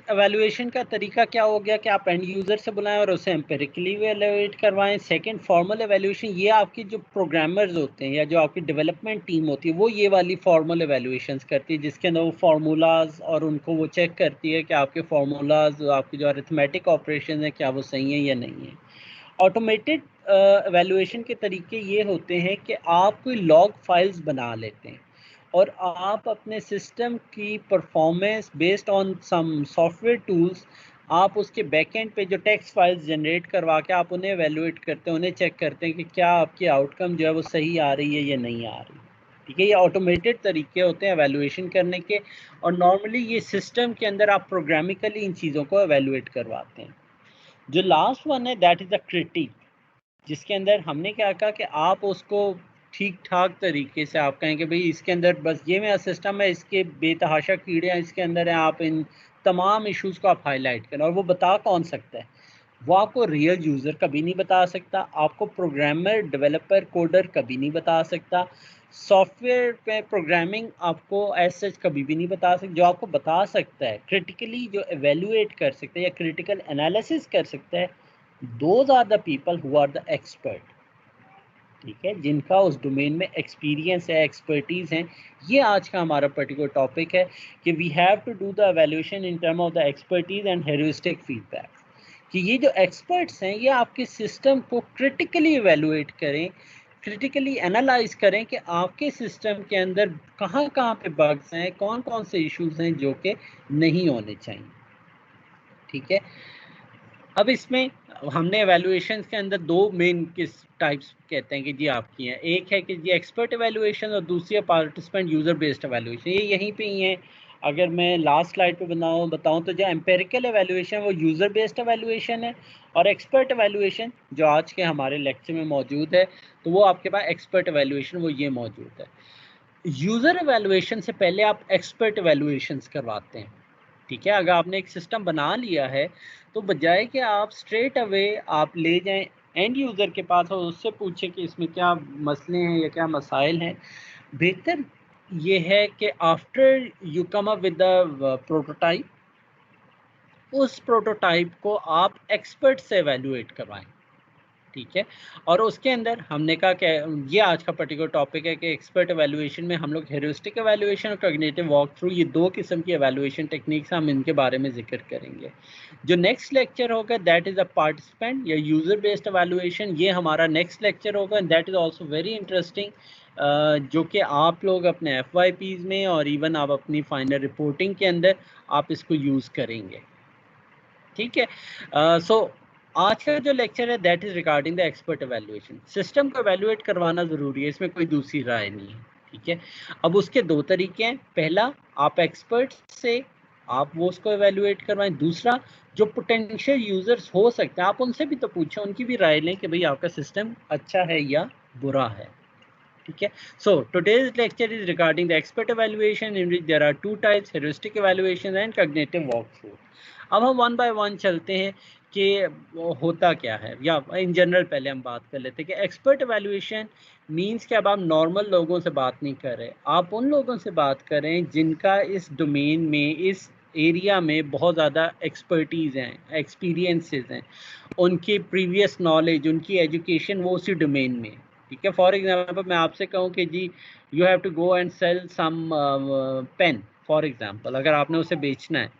Evaluation का तरीका क्या हो गया कि आप एंड यूज़र से बुलाएं और उसे एम्पिरिकली एवेल्युएट करवाएं। सेकंड, फॉर्मल एवेल्युएशन, ये आपकी जो प्रोग्रामर्स होते हैं या जो आपकी डेवलपमेंट टीम होती है वो ये वाली फॉर्मल एवेल्युएशंस करती है, जिसके अंदर वो फार्मूलाज और उनको वो चेक करती है कि आपके फार्मूलाज, आपकी जो अरिथमेटिक ऑपरेशन है, क्या वो सही है या नहीं है। ऑटोमेटेड एवेल्युएशन के तरीके ये होते हैं कि आप कोई लॉग फाइल्स बना लेते हैं और आप अपने सिस्टम की performance based on some software tools, आप उसके बैकएंड पे जो टेक्स्ट फाइल्स जनरेट करवा के आप उन्हें एवेल्युएट करते हैं, उन्हें चेक करते हैं कि क्या आपकी आउटकम जो है वो सही आ रही है या नहीं आ रही। ठीक है, ये ऑटोमेटेड तरीके होते हैं एवेल्युएशन करने के, और नॉर्मली ये सिस्टम के अंदर आप प्रोग्रामिकली इन चीज़ों को एवेल्युएट करवाते हैं। जो लास्ट वन है दैट इज़ अ क्रिटिक, जिसके अंदर हमने क्या कहा कि आप उसको ठीक ठाक तरीके से आप कहें कि भाई इसके अंदर बस ये मेरा सिस्टम है, इसके बेतहाशा कीड़े हैं इसके अंदर हैं, आप इन तमाम इश्यूज़ को आप हाईलाइट करें। और वो बता कौन सकता है? वो आपको रियल यूज़र कभी नहीं बता सकता, आपको प्रोग्रामर, डेवलपर, कोडर कभी नहीं बता सकता, सॉफ्टवेयर पे प्रोग्रामिंग आपको एज सच कभी भी नहीं बता सकता। जो आपको बता सकता है, क्रिटिकली जो एवेल्युएट कर सकता है या क्रिटिकल एनालिसिस कर सकता है, those are the people who are the expert. ठीक है, जिनका उस डोमेन में एक्सपीरियंस है, एक्सपर्टीज हैं। ये आज का हमारा पर्टिकुलर टॉपिक है कि we have to do the evaluation in term of the expertise and heuristic feedback, कि ये जो एक्सपर्ट्स हैं ये आपके सिस्टम को क्रिटिकली एवेल्युएट करें, क्रिटिकली एनालाइज करें कि आपके सिस्टम के अंदर कहाँ कहाँ पे बग्स हैं, कौन कौन से इश्यूज हैं जो कि नहीं होने चाहिए। ठीक है, अब इसमें हमने एवेल्युएशंस के अंदर दो मेन किस टाइप्स कहते हैं कि जी आपकी हैं। एक है कि जी एक्सपर्ट एवेल्युएशन और दूसरी है पार्टिसिपेंट यूज़र बेस्ड एवेल्युएशन। ये यहीं पे ही है। अगर मैं लास्ट स्लाइड पे बताऊं तो जो एम्पेरिकल एवेल्युएशन वो यूज़र बेस्ड एवेल्युएशन है, और एक्सपर्ट एवेल्युएशन जो आज के हमारे लेक्चर में मौजूद है तो वो आपके पास एक्सपर्ट एवेल्युएशन वो ये मौजूद है। यूज़र एवेल्युएशन से पहले आप एक्सपर्ट एवेल्युएशंस करवाते हैं। ठीक है, अगर आपने एक सिस्टम बना लिया है तो बजाय कि आप स्ट्रेट अवे आप ले जाएं एंड यूज़र के पास और उससे पूछें कि इसमें क्या मसले हैं या क्या मसाइल हैं, बेहतर ये है कि after you come up with the prototype, उस प्रोटोटाइप को आप एक्सपर्ट से एवेल्युएट करवाएं। ठीक है, और उसके अंदर हमने कहा कि ये आज का पर्टिकुलर टॉपिक है कि एक्सपर्ट एवेल्युएशन में हम लोग हेरिस्टिक एवेल्युएशन और कॉग्निटिव वॉक थ्रू, ये दो किस्म की एवेल्युएशन टेक्निक्स हम इनके बारे में जिक्र करेंगे। जो नेक्स्ट लेक्चर होगा दैट इज़ अ पार्टिसिपेंट या यूज़र बेस्ड एवेल्युएशन, ये हमारा नेक्स्ट लेक्चर होगा and that is also very interesting, जो कि आप लोग अपने FYPs में और इवन आप अपनी फाइनल रिपोर्टिंग के अंदर आप इसको यूज़ करेंगे। ठीक है, सो आज का जो लेक्चर है that is regarding the expert evaluation. System को एवेल्युएट करवाना ज़रूरी है, इसमें कोई दूसरी राय नहीं है। ठीक है, अब उसके दो तरीके हैं। पहला, आप एक्सपर्ट से आप वो उसको एवेल्युएट करवाएं। दूसरा, जो पोटेंशियल यूजर्स हो सकते हैं आप उनसे भी तो पूछें, उनकी भी राय लें कि भाई आपका सिस्टम अच्छा है या बुरा है। ठीक है, सो today's lecture is regarding the expert evaluation in which there are two types, heuristic evaluation and cognitive walkthrough। अब हम वन बाय वन चलते हैं कि वो होता क्या है, या इन जनरल पहले हम बात कर लेते हैं कि एक्सपर्ट एवेल्युएशन मींस कि अब आप नॉर्मल लोगों से बात नहीं कर रहे, आप उन लोगों से बात कर रहे हैं जिनका इस डोमेन में, इस एरिया में बहुत ज़्यादा एक्सपर्टीज़ हैं, एक्सपीरियंसेस हैं, उनकी प्रीवियस नॉलेज, उनकी एजुकेशन वो उसी डोमेन में। ठीक है, फॉर एग्जांपल मैं आपसे कहूँ कि जी you have to go and sell some pen, for example अगर आपने उसे बेचना है,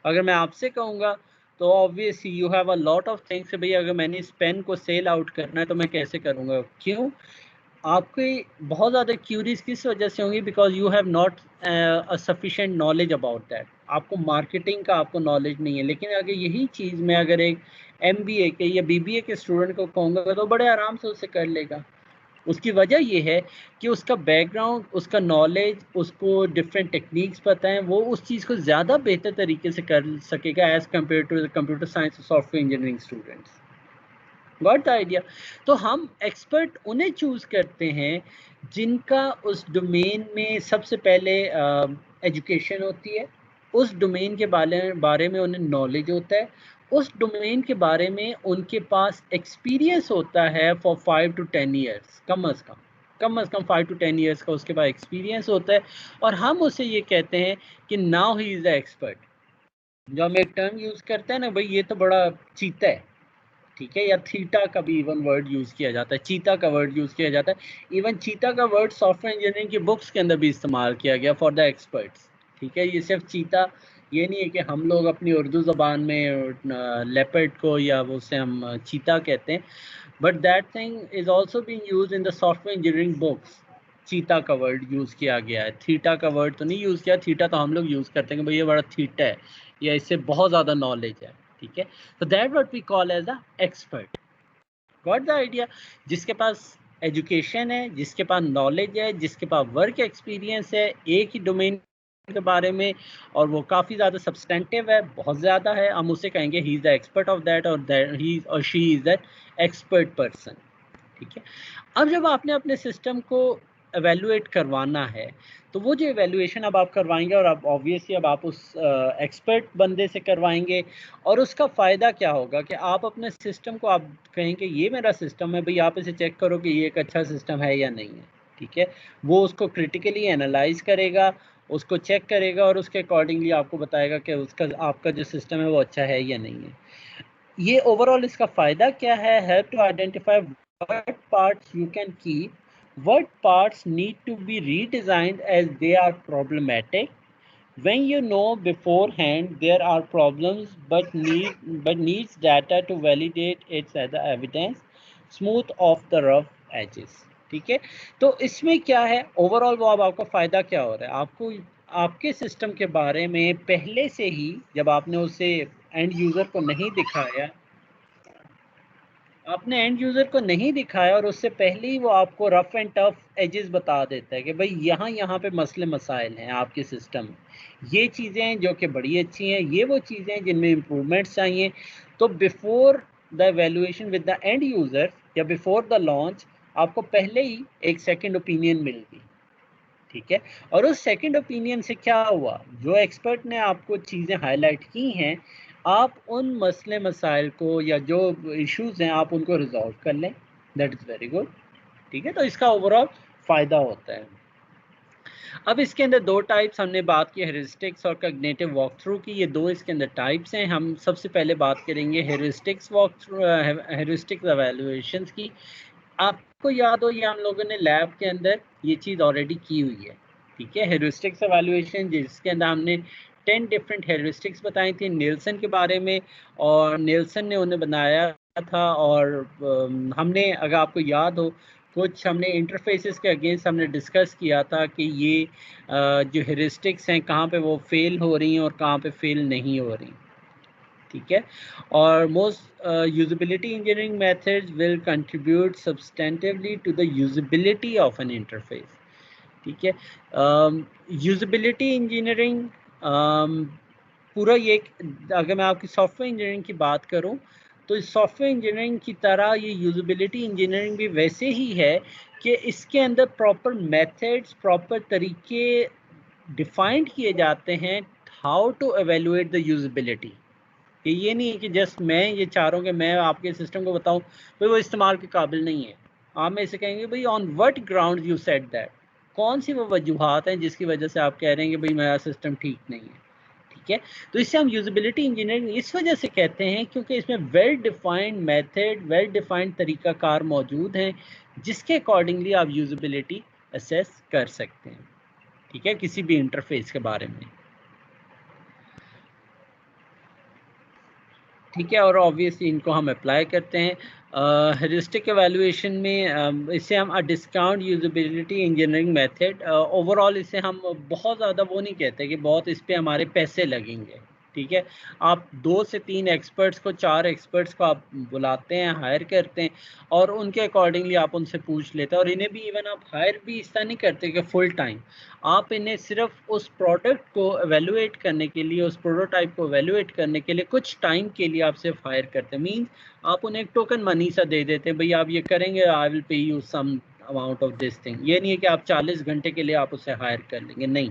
अगर मैं आपसे कहूँगा तो obviously you have a lot of things, भाई अगर मैंने इस पेन को सेल आउट करना है तो मैं कैसे करूँगा। क्यों? आपकी बहुत ज़्यादा क्यूरीज किस वजह से होंगी, because you have not a sufficient knowledge about that. आपको मार्केटिंग का आपको नॉलेज नहीं है। लेकिन अगर यही चीज़ मैं अगर एक MBA के या BBA के स्टूडेंट को कहूँगा तो बड़े आराम से उसे कर लेगा। उसकी वजह ये है कि उसका बैकग्राउंड, उसका नॉलेज, उसको डिफरेंट टेक्निक्स पता है, वो उस चीज़ को ज़्यादा बेहतर तरीके से कर सकेगा as compare to computer science और software engineering students. Got the idea? तो हम एक्सपर्ट उन्हें चूज़ करते हैं जिनका उस डोमेन में सबसे पहले एजुकेशन होती है, उस डोमेन के बारे में उन्हें नॉलेज होता है, उस डोमेन के बारे में उनके पास एक्सपीरियंस होता है फॉर 5 to 10 ईयर्स, कम अज़ कम 5 to 10 ईयर्स का उसके पास एक्सपीरियंस होता है, और हम उसे ये कहते हैं कि now he is the expert. जो हम एक टर्म यूज करते हैं ना भाई, ये तो बड़ा चीता है, ठीक है, या थीटा का भी इवन वर्ड यूज किया जाता है, चीता का वर्ड यूज किया जाता है। इवन चीता का वर्ड सॉफ्टवेयर इंजीनियरिंग की बुक्स के अंदर भी इस्तेमाल किया गया फॉर द एक्सपर्ट्स, ठीक है। ये सिर्फ चीता ये नहीं है कि हम लोग अपनी उर्दू ज़बान में लेपर्ड को या उसे हम चीता कहते हैं, but that thing is also being used in the software engineering books. चीता का वर्ड यूज किया गया है, थीटा का वर्ड तो नहीं यूज किया। थीटा तो हम लोग यूज करते हैं कि भाई ये बड़ा थीटा है या इससे बहुत ज़्यादा नॉलेज है, ठीक है। तो that what we call as the expert. Got the idea? जिसके पास एजुकेशन है, जिसके पास नॉलेज है, जिसके पास वर्क एक्सपीरियंस है एक ही डोमेन के बारे में, और वो काफ़ी ज़्यादा सब्सटेंटिव है, बहुत ज़्यादा है, हम उसे कहेंगे he is the expert of that, और ही और she is that expert person, ठीक है। अब जब आपने अपने सिस्टम को एवेलुएट करवाना है, तो वो जो एवेलुएशन अब आप करवाएंगे, और अब ऑब्वियसली अब आप उस एक्सपर्ट बंदे से करवाएंगे, और उसका फ़ायदा क्या होगा कि आप अपने सिस्टम को आप कहेंगे ये मेरा सिस्टम है भाई, आप इसे चेक करो कि ये एक अच्छा सिस्टम है या नहीं है, ठीक है। वो उसको क्रिटिकली एनालाइज करेगा, उसको चेक करेगा, और उसके अकॉर्डिंगली आपको बताएगा कि उसका आपका जो सिस्टम है वो अच्छा है या नहीं है। ये ओवरऑल इसका फ़ायदा क्या है? Help to identify what parts you can keep, what parts need to be redesigned as they are problematic. When you know beforehand there are problems but needs data to validate it as the evidence, smooth off the rough edges, ठीक है। तो इसमें क्या है overall, वो अब आपका फ़ायदा क्या हो रहा है? आपको आपके सिस्टम के बारे में पहले से ही, जब आपने उसे एंड यूज़र को नहीं दिखाया, आपने एंड यूज़र को नहीं दिखाया और उससे पहले ही वो आपको रफ एंड टफ एजेस बता देता है कि भाई यहाँ यहाँ पे मसले मसाइल हैं आपके सिस्टम में, ये चीज़ें हैं जो कि बड़ी अच्छी हैं, ये वो चीज़ें हैं जिनमें इम्प्रूवमेंट्स चाहिए। तो before the evaluation with the end user या बिफोर द लॉन्च, आपको पहले ही एक सेकंड ओपिनियन मिल गई, ठीक है। और उस सेकंड ओपिनियन से क्या हुआ, जो एक्सपर्ट ने आपको चीज़ें हाईलाइट की हैं, आप उन मसले मसाइल को या जो इश्यूज हैं आप उनको रिजॉल्व कर लें, दैट इज़ वेरी गुड, ठीक है। तो इसका ओवरऑल फ़ायदा होता है। अब इसके अंदर दो टाइप्स हमने बात की, हेरिस्टिक्स और कॉग्निटिव वॉक थ्रू की। ये दो इसके अंदर टाइप्स हैं। हम सबसे पहले बात करेंगे हेरिस्टिक्स वॉक थ्रू, हेरिस्टिक्स एवेल्युएशंस की। आपको याद हो, ये हम लोगों ने लैब के अंदर ये चीज़ ऑलरेडी की हुई है, ठीक है। हेरिस्टिक्स एवेल्युएशन जिसके अंदर हमने 10 डिफरेंट हेरिस्टिक्स बताई थी नेल्सन के बारे में, और नेल्सन ने उन्हें बनाया था। और हमने, अगर आपको याद हो, कुछ हमने इंटरफेसेस के अगेंस्ट हमने डिस्कस किया था कि ये जो हेरिस्टिक्स हैं कहाँ पे वो फेल हो रही हैं और कहाँ पे फेल नहीं हो रही, ठीक है। और most usability engineering methods will contribute substantively to the usability of an interface, ठीक है। यूजिबिलिटी इंजीनियरिंग पूरा ये, अगर मैं आपकी सॉफ्टवेयर इंजीनियरिंग की बात करूं, तो सॉफ्टवेयर इंजीनियरिंग की तरह ये यूजिबिलिटी इंजीनियरिंग भी वैसे ही है कि इसके अंदर प्रॉपर मेथड्स, प्रॉपर तरीके डिफाइंड किए जाते हैं how to evaluate the usability. कि ये नहीं है कि जस्ट मैं ये चाह रहा हूँ कि मैं आपके सिस्टम को बताऊँ भाई वो इस्तेमाल के काबिल नहीं है। आप में से कहेंगे भाई on what ground you said that, कौन सी वो वजूहात हैं जिसकी वजह से आप कह रहे हैं कि भाई मेरा सिस्टम ठीक नहीं है, ठीक है। तो इससे हम यूजिबिलिटी इंजीनियरिंग इस वजह से कहते हैं क्योंकि इसमें well defined method, well defined तरीक़ाकार मौजूद हैं जिसके अकॉर्डिंगली आप यूजिबिलिटी असेस कर सकते हैं, ठीक है, किसी भी इंटरफेस के बारे में, ठीक है। और ऑब्वियसली इनको हम अप्लाई करते हैं हेरिस्टिक एवेल्युएशन में। इसे हम discount usability engineering method, overall इसे हम बहुत ज़्यादा वो नहीं कहते कि बहुत इस पे हमारे पैसे लगेंगे, ठीक है। आप 2 से 3 एक्सपर्ट्स को, 4 एक्सपर्ट्स को आप बुलाते हैं, हायर करते हैं, और उनके अकॉर्डिंगली आप उनसे पूछ लेते हैं। और इन्हें भी इवन आप हायर भी इस तरह नहीं करते कि फुल टाइम, आप इन्हें सिर्फ उस प्रोडक्ट को एवेलुएट करने के लिए, उस प्रोटोटाइप को एवेलुएट करने के लिए कुछ टाइम के लिए आप सिर्फ हायर करते हैं। मीन्स आप उन्हें एक टोकन मनी सा दे देते हैं, भाई आप ये करेंगे I will pay you some amount of this thing. ये नहीं है कि आप 40 घंटे के लिए आप उसे हायर कर लेंगे, नहीं।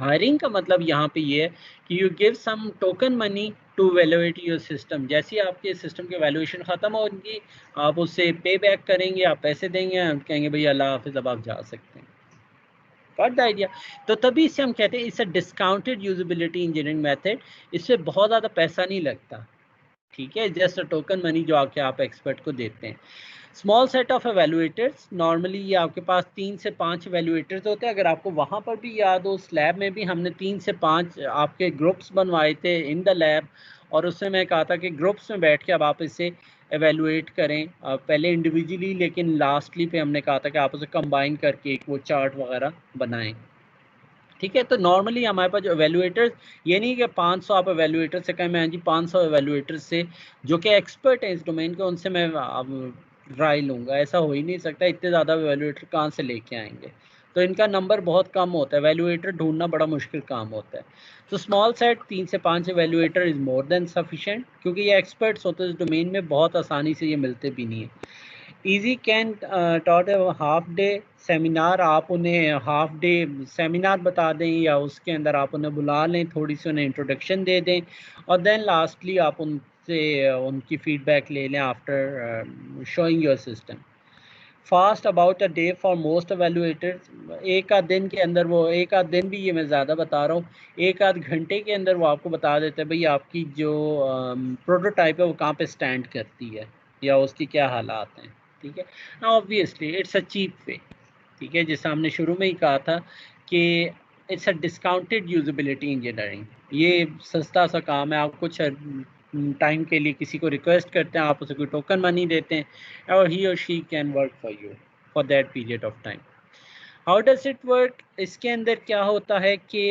हायरिंग का मतलब यहाँ पे ये है कि you give some token money to valuate your system. जैसे ही आपके सिस्टम की वैल्यूएशन ख़त्म होगी, आप उससे पे बैक करेंगे, आप पैसे देंगे, आप कहेंगे भाई अल्लाह हाफिज़, अब आप जा सकते हैं। Got the idea. तो तभी इससे हम कहते हैं it's a discounted usability engineering method. इससे बहुत ज़्यादा पैसा नहीं लगता, ठीक है, जस्ट अ टोकन मनी जो आके आप एक्सपर्ट को देते हैं। स्मॉल सेट ऑफ एवेलुएटर्स, नॉर्मली ये आपके पास 3 से 5 एवेलुएटर्स होते हैं। अगर आपको वहाँ पर भी याद हो, उस लैब में भी हमने 3 से 5 आपके ग्रुप्स बनवाए थे इन द लैब, और उसमें मैं कहा था कि ग्रुप्स में बैठ के अब आप इसे एवेलुएट करें, पहले इंडिविजुअली, लेकिन लास्टली पे हमने कहा था कि आप उसे कंबाइन करके एक वो चार्ट वगैरह बनाएं, ठीक है। तो नॉर्मली हमारे पास जो एवेलुएटर्स, ये नहीं कि 500 आप एवेलुएटर से कहें मैं जी 500 एवेलुएटर से जो कि एक्सपर्ट हैं इस डोमेन के, उनसे मैं राय लूँगा, ऐसा हो ही नहीं सकता। इतने ज़्यादा एवेलुएटर कहाँ से लेके आएंगे, तो इनका नंबर बहुत कम होता है, एवेलुएटर ढूंढना बड़ा मुश्किल काम होता है। तो स्मॉल सेट 3 से 5 एवेलुएटर इज़ मोर देन सफिशेंट, क्योंकि ये एक्सपर्ट्स होते हैं इस डोमेन में, बहुत आसानी से ये मिलते भी नहीं है। Easy can taught half day seminar, आप उन्हें हाफ डे सेमिनार बता दें या उसके अंदर आप उन्हें बुला लें, थोड़ी सी उन्हें इंट्रोडक्शन दे दें, और देन लास्टली आप उनसे उनकी फीडबैक ले लें after showing your system. Fast about a day for most evaluators, एक आध दिन के अंदर, वो एक आध दिन भी ये मैं ज़्यादा बता रहा हूँ, एक आध घंटे के अंदर वो आपको बता देते हैं भाई आपकी जो प्रोटोटाइप है वो कहाँ पे स्टैंड करती है या उसकी क्या हालात हैं, ठीक है ना। ऑब्वियसली इट्स अ चीप वे, ठीक है, जैसे हमने शुरू में ही कहा था कि it's a discounted usability engineering, ये सस्ता सा काम है। आप कुछ टाइम के लिए किसी को रिक्वेस्ट करते हैं, आप उसे कोई टोकन मनी देते हैं और ही और she can work for you for that period of time. How does it work, इसके अंदर क्या होता है कि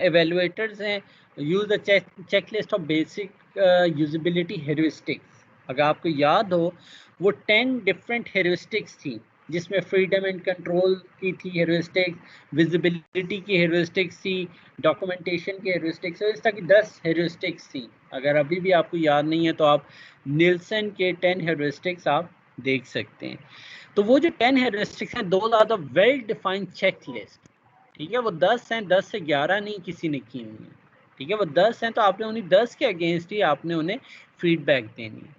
एवेलुएटर्स हैं use the checklist of basic usability heuristics. अगर आपको याद हो, वो 10 डिफरेंट हेरिस्टिक्स थी, जिसमें फ्रीडम एंड कंट्रोल की थी हेरिस्टिक्स, विजिबिलिटी की हेरिस्टिक्स थी, डॉक्यूमेंटेशन की हेरिस्टिक्स, इस तरह की 10 हेरिस्टिक्स थी। अगर अभी भी आपको याद नहीं है तो आप निल्सन के 10 हेरिस्टिक्स आप देख सकते हैं। तो वो जो 10 हेरिस्टिक्स हैं, those are the well defined check list, ठीक है। वो 10 हैं, 10 से 11 नहीं किसी ने की हुई है, ठीक है। वो 10 हैं, तो आपने उन्हीं 10 के अगेंस्ट ही आपने उन्हें फीडबैक देनी है,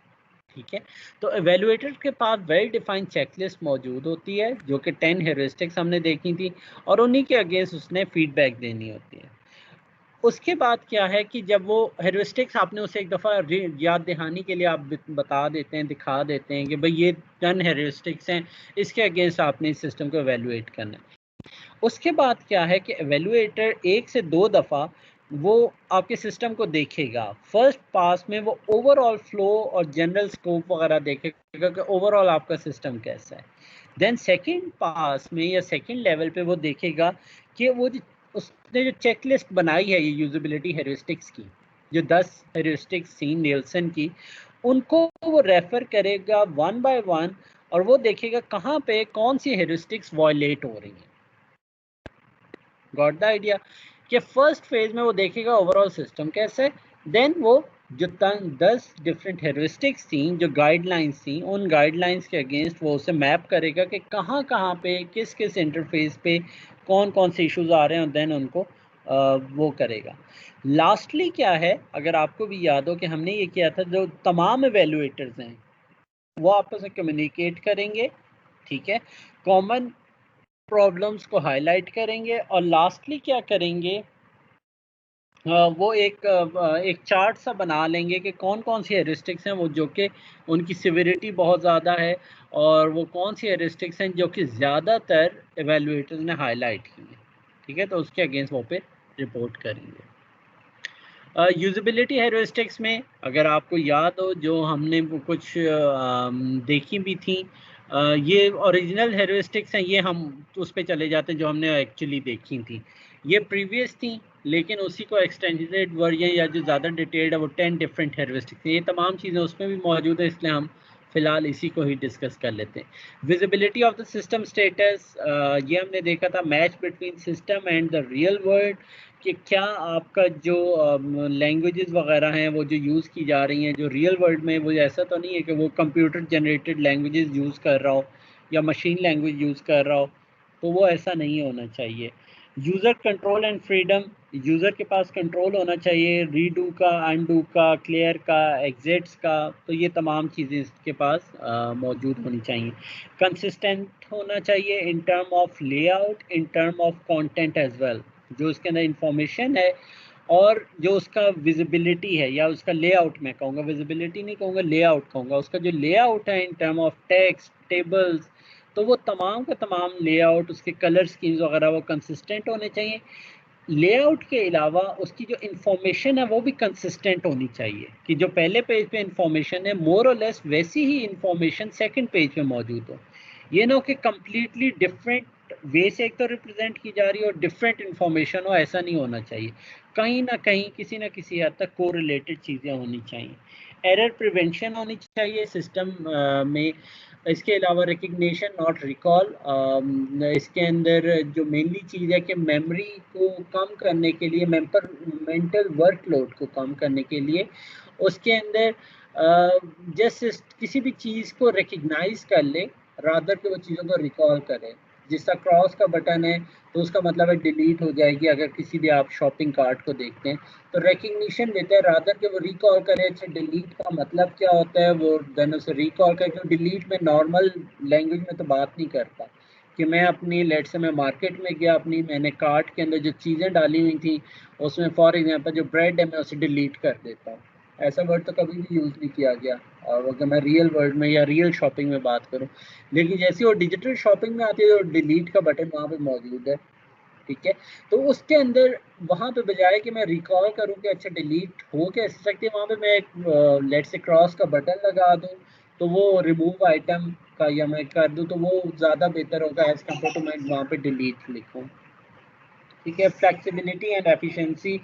ठीक है। तो एवेलुएटर के पास वेल डिफाइंड चेकलिस्ट मौजूद होती है, जो कि 10 हेरिस्टिक्स हमने देखी थी, और उन्हीं के अगेंस्ट उसने फीडबैक देनी होती है। उसके बाद क्या है कि जब वो हेरिस्टिक्स आपने उसे एक दफ़ा याद दहानी के लिए आप बता देते हैं, दिखा देते हैं कि भाई ये 10 हेरिस्टिक्स हैं, इसके अगेंस्ट आपने इस सिस्टम को एवेलुएट करना है। उसके बाद क्या है कि एवेलुएटर 1 से 2 दफ़ा वो आपके सिस्टम को देखेगा। फर्स्ट पास में वो ओवरऑल फ्लो और जनरल स्कोप वगैरह देखेगा कि ओवरऑल आपका सिस्टम कैसा है। देन सेकंड पास में या सेकंड लेवल पे वो देखेगा कि वो जो उसने जो चेकलिस्ट बनाई है ये यूजिबिलिटी हेरिस्टिक्स की, जो 10 हेरिस्टिक्स थी निल्सन की, उनको वो रेफर करेगा वन बाय वन, और वो देखेगा कहाँ पे कौन सी हेरिस्टिक्स वायलेट हो रही हैं। गॉट द आइडिया कि फर्स्ट फेज में वो देखेगा ओवरऑल सिस्टम कैसा है, देन वो जो 10 डिफरेंट हेरिस्टिक्स थी, जो गाइडलाइंस थी, उन गाइडलाइंस के अगेंस्ट वो उसे मैप करेगा कि कहाँ कहाँ पे किस किस इंटरफेस पे कौन कौन से इश्यूज आ रहे हैं, और देन उनको वो करेगा। लास्टली क्या है, अगर आपको भी याद हो कि हमने ये किया था, जो तमाम एवेलुएटर्स हैं वो आपस में कम्युनिकेट करेंगे, ठीक है, कॉमन प्रॉब्लम्स को हाईलाइट करेंगे, और लास्टली क्या करेंगे, वो एक चार्ट सा बना लेंगे कि कौन कौन सी हेरिस्टिक्स हैं वो जो कि उनकी सिविरिटी बहुत ज़्यादा है, और वो कौन सी हेरिस्टिक्स हैं जो कि ज़्यादातर एवेलुएटर्स ने हाईलाइट की हैं, ठीक है। तो उसके अगेंस्ट वो पे रिपोर्ट करेंगे। यूजिबिलिटी हेरिस्टिक्स में अगर आपको याद हो, जो हमने वो कुछ देखी भी थी, ये ओरिजिनल हेरिस्टिक्स हैं, ये हम उस पे चले जाते हैं जो हमने एक्चुअली देखी थी। ये प्रीवियस थी, लेकिन उसी को एक्सटेंडेड वर्जन या जो ज़्यादा डिटेल्ड है वो 10 डिफरेंट हेरिस्टिक्स, ये तमाम चीज़ें उसमें भी मौजूद है, इसलिए हम फिलहाल इसी को ही डिस्कस कर लेते हैं। Visibility of the system status, ये हमने देखा था, match between system and the real world, कि क्या आपका जो लैंग्वेजेस वगैरह हैं वो जो यूज़ की जा रही हैं जो रियल वर्ल्ड में, वो ऐसा तो नहीं है कि वो कंप्यूटर जनरेटेड लैंग्वेजेस यूज़ कर रहा हो या मशीन लैंग्वेज यूज़ कर रहा हो, तो वो ऐसा नहीं होना चाहिए। User control and freedom, user के पास कंट्रोल होना चाहिए रीडू का, अनडू का, क्लियर का, एग्जिट्स का, तो ये तमाम चीज़ें इसके पास मौजूद होनी चाहिए। कंसिस्टेंट होना चाहिए in term of layout, in term of content as well, जो इसके अंदर इंफॉर्मेशन है और जो उसका विजिबिलिटी है या उसका लेआउट, मैं कहूँगा विजिबिलिटी नहीं कहूँगा, लेआउट कहूँगा, उसका जो लेआउट है इन टर्म ऑफ टेक्स्ट, टेबल्स, तो वो तमाम का तमाम लेआउट, उसके कलर स्कीम्स वगैरह वो कंसिस्टेंट होने चाहिए। लेआउट के अलावा उसकी जो इन्फॉर्मेशन है वो भी कंसिस्टेंट होनी चाहिए कि जो पहले पेज पे इन्फॉर्मेशन है मोर और लेस वैसी ही इन्फॉर्मेशन सेकंड पेज पे मौजूद हो। ये ना हो कि कम्प्लीटली डिफरेंट वे से एक तो रिप्रेजेंट की जा रही है और डिफरेंट इन्फॉर्मेशन हो, ऐसा नहीं होना चाहिए। कहीं ना कहीं किसी न किसी हद तक को रिलेटेड चीज़ें होनी चाहिए। एरर प्रिवेंशन होनी चाहिए सिस्टम में। इसके अलावा रिकग्निशन नॉट रिकॉल, इसके अंदर जो मेनली चीज़ है कि मेमोरी को कम करने के लिए, मेंटल वर्कलोड को कम करने के लिए उसके अंदर जस्ट किसी भी चीज़ को रिकग्नाइज कर ले रादर के वो चीज़ों को रिकॉल करे। जिस तरह क्रॉस का बटन है तो उसका मतलब है डिलीट हो जाएगी अगर किसी भी आप शॉपिंग कार्ट को देखते हैं, तो रिकग्निशन लेते हैं रादर के वो रिकॉल करे। अच्छा डिलीट का मतलब क्या होता है, वो देन उसे रिकॉल करके, डिलीट में नॉर्मल लैंग्वेज में तो बात नहीं करता कि मैं अपनी लेट से मैं मार्केट में गया, अपनी मैंने कार्ट के अंदर जो चीज़ें डाली हुई थी उसमें फॉर एग्जांपल जो ब्रेड है मैं उसे डिलीट कर देता हूँ। ऐसा वर्ड तो कभी भी यूज़ नहीं किया गया और अगर मैं रियल वर्ल्ड में या रियल शॉपिंग में बात करूँ। लेकिन जैसे वो डिजिटल शॉपिंग में आती है तो डिलीट का बटन वहाँ पे मौजूद है, ठीक है। तो उसके अंदर वहाँ पे बजाय कि मैं रिकॉल करूँ कि अच्छा डिलीट हो कैसे सकती है, वहाँ पे मैं एक लेट से क्रॉस का बटन लगा दूँ तो वो रिमूव आइटम का या मैं कर दूँ तो वो ज़्यादा बेहतर होगा एज़ कम्पेयर टू मैं वहाँ पे डिलीट लिखूँ, ठीक है। फ्लेक्सिबिलिटी एंड एफिशिएंसी,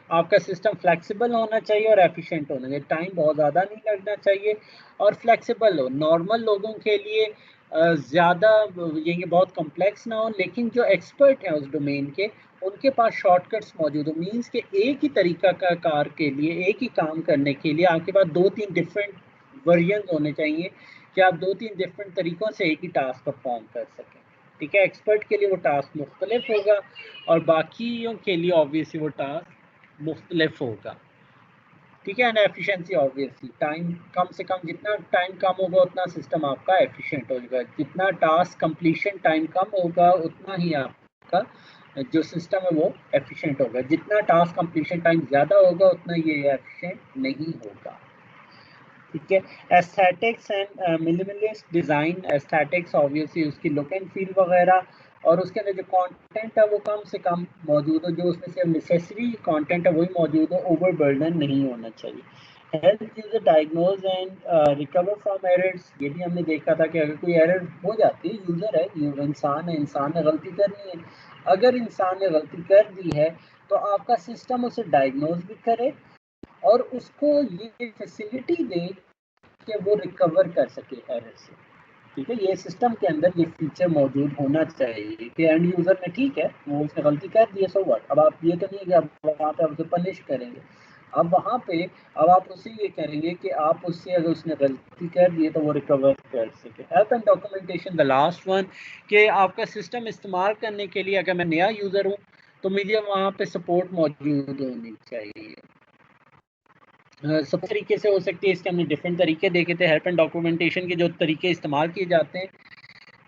आपका सिस्टम फ्लेक्सिबल होना चाहिए और एफिशिएंट होना चाहिए, टाइम बहुत ज़्यादा नहीं लगना चाहिए और फ्लेक्सिबल हो। नॉर्मल लोगों के लिए ज़्यादा ये बहुत कॉम्प्लेक्स ना हो, लेकिन जो एक्सपर्ट हैं उस डोमेन के उनके पास शॉर्टकट्स मौजूद हो। मीन्स के एक ही तरीका का कार के लिए, एक ही काम करने के लिए आपके पास 2-3 डिफरेंट वर्जन होने चाहिए कि आप 2-3 डिफरेंट तरीक़ों से एक ही टास्क परफॉर्म कर सकें, ठीक है। एक्सपर्ट के लिए वो टास्क मुख्तलिफ होगा और बाकियों के लिए ऑब्वियसली वो टास्क मुख्तलिफ होगा, ठीक है। एंड एफिशिएंसी ऑब्वियसली टाइम कम से कम, जितना टाइम कम होगा उतना सिस्टम आपका एफिशिएंट होगा। जितना टास्क कंप्लीशन टाइम कम होगा उतना ही आपका जो सिस्टम है वो एफिशिएंट होगा। जितना टास्क कंप्लीशन टाइम ज़्यादा होगा उतना ये एफिशिएंट नहीं होगा, ठीक है। Aesthetics and minimalist design, aesthetics obviously उसकी लुक एंड फील वगैरह, और उसके अंदर जो कंटेंट है वो कम से कम मौजूद हो, जो उसमें से नेसेसरी कंटेंट है वही मौजूद हो, ओवरबर्डन नहीं होना चाहिए। Help user diagnose and recover from errors, ये भी हमने देखा था कि अगर कोई एरर हो जाती है, यूज़र है, इंसान है, इंसान ने गलती करनी है, अगर इंसान ने गलती कर दी है तो आपका सिस्टम उसे डायग्नोज भी करे और उसको ये फैसिलिटी दे कि वो रिकवर कर सके एरर से, ठीक है। ये सिस्टम के अंदर ये फीचर मौजूद होना चाहिए कि एंड यूज़र ने, ठीक है, वो उसने गलती कर दी है, सो व्हाट, अब आप ये तो नहीं है कि आप वहाँ पे उसे पनिश करेंगे, अब वहाँ पे अब आप उससे ये करेंगे कि आप उससे अगर उसने गलती कर दी है तो वो रिकवर कर सके। Help and documentation the last one, कि आपका सिस्टम इस्तेमाल करने के लिए अगर मैं नया यूज़र हूँ तो मुझे वहाँ पे सपोर्ट मौजूद होनी चाहिए। सब तरीके से हो सकती है, इसके हमने डिफरेंट तरीके देखे थे। हेल्प एंड डॉक्यूमेंटेशन के जो तरीके इस्तेमाल किए जाते हैं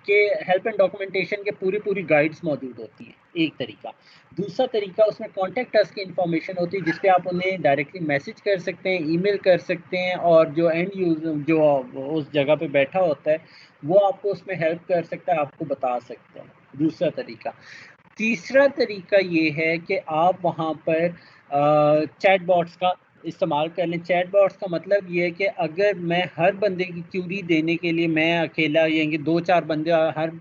कि हेल्प एंड डॉक्यूमेंटेशन के पूरी गाइड्स मौजूद होती हैं, एक तरीका। दूसरा तरीका, उसमें कॉन्टैक्ट अस की इन्फॉर्मेशन होती है जिस पे आप उन्हें डायरेक्टली मैसेज कर सकते हैं, ईमेल कर सकते हैं और जो एंड यूज़र जो उस जगह पे बैठा होता है वो आपको उसमें हेल्प कर सकता है, आपको बता सकता है, दूसरा तरीका। तीसरा तरीका ये है कि आप वहाँ पर चैट बॉट्स का इस्तेमाल कर लें। चैट बॉट्स का मतलब ये है कि अगर मैं हर बंदे की क्यूरी देने के लिए मैं अकेला, यानी 2-4 बंदे, हर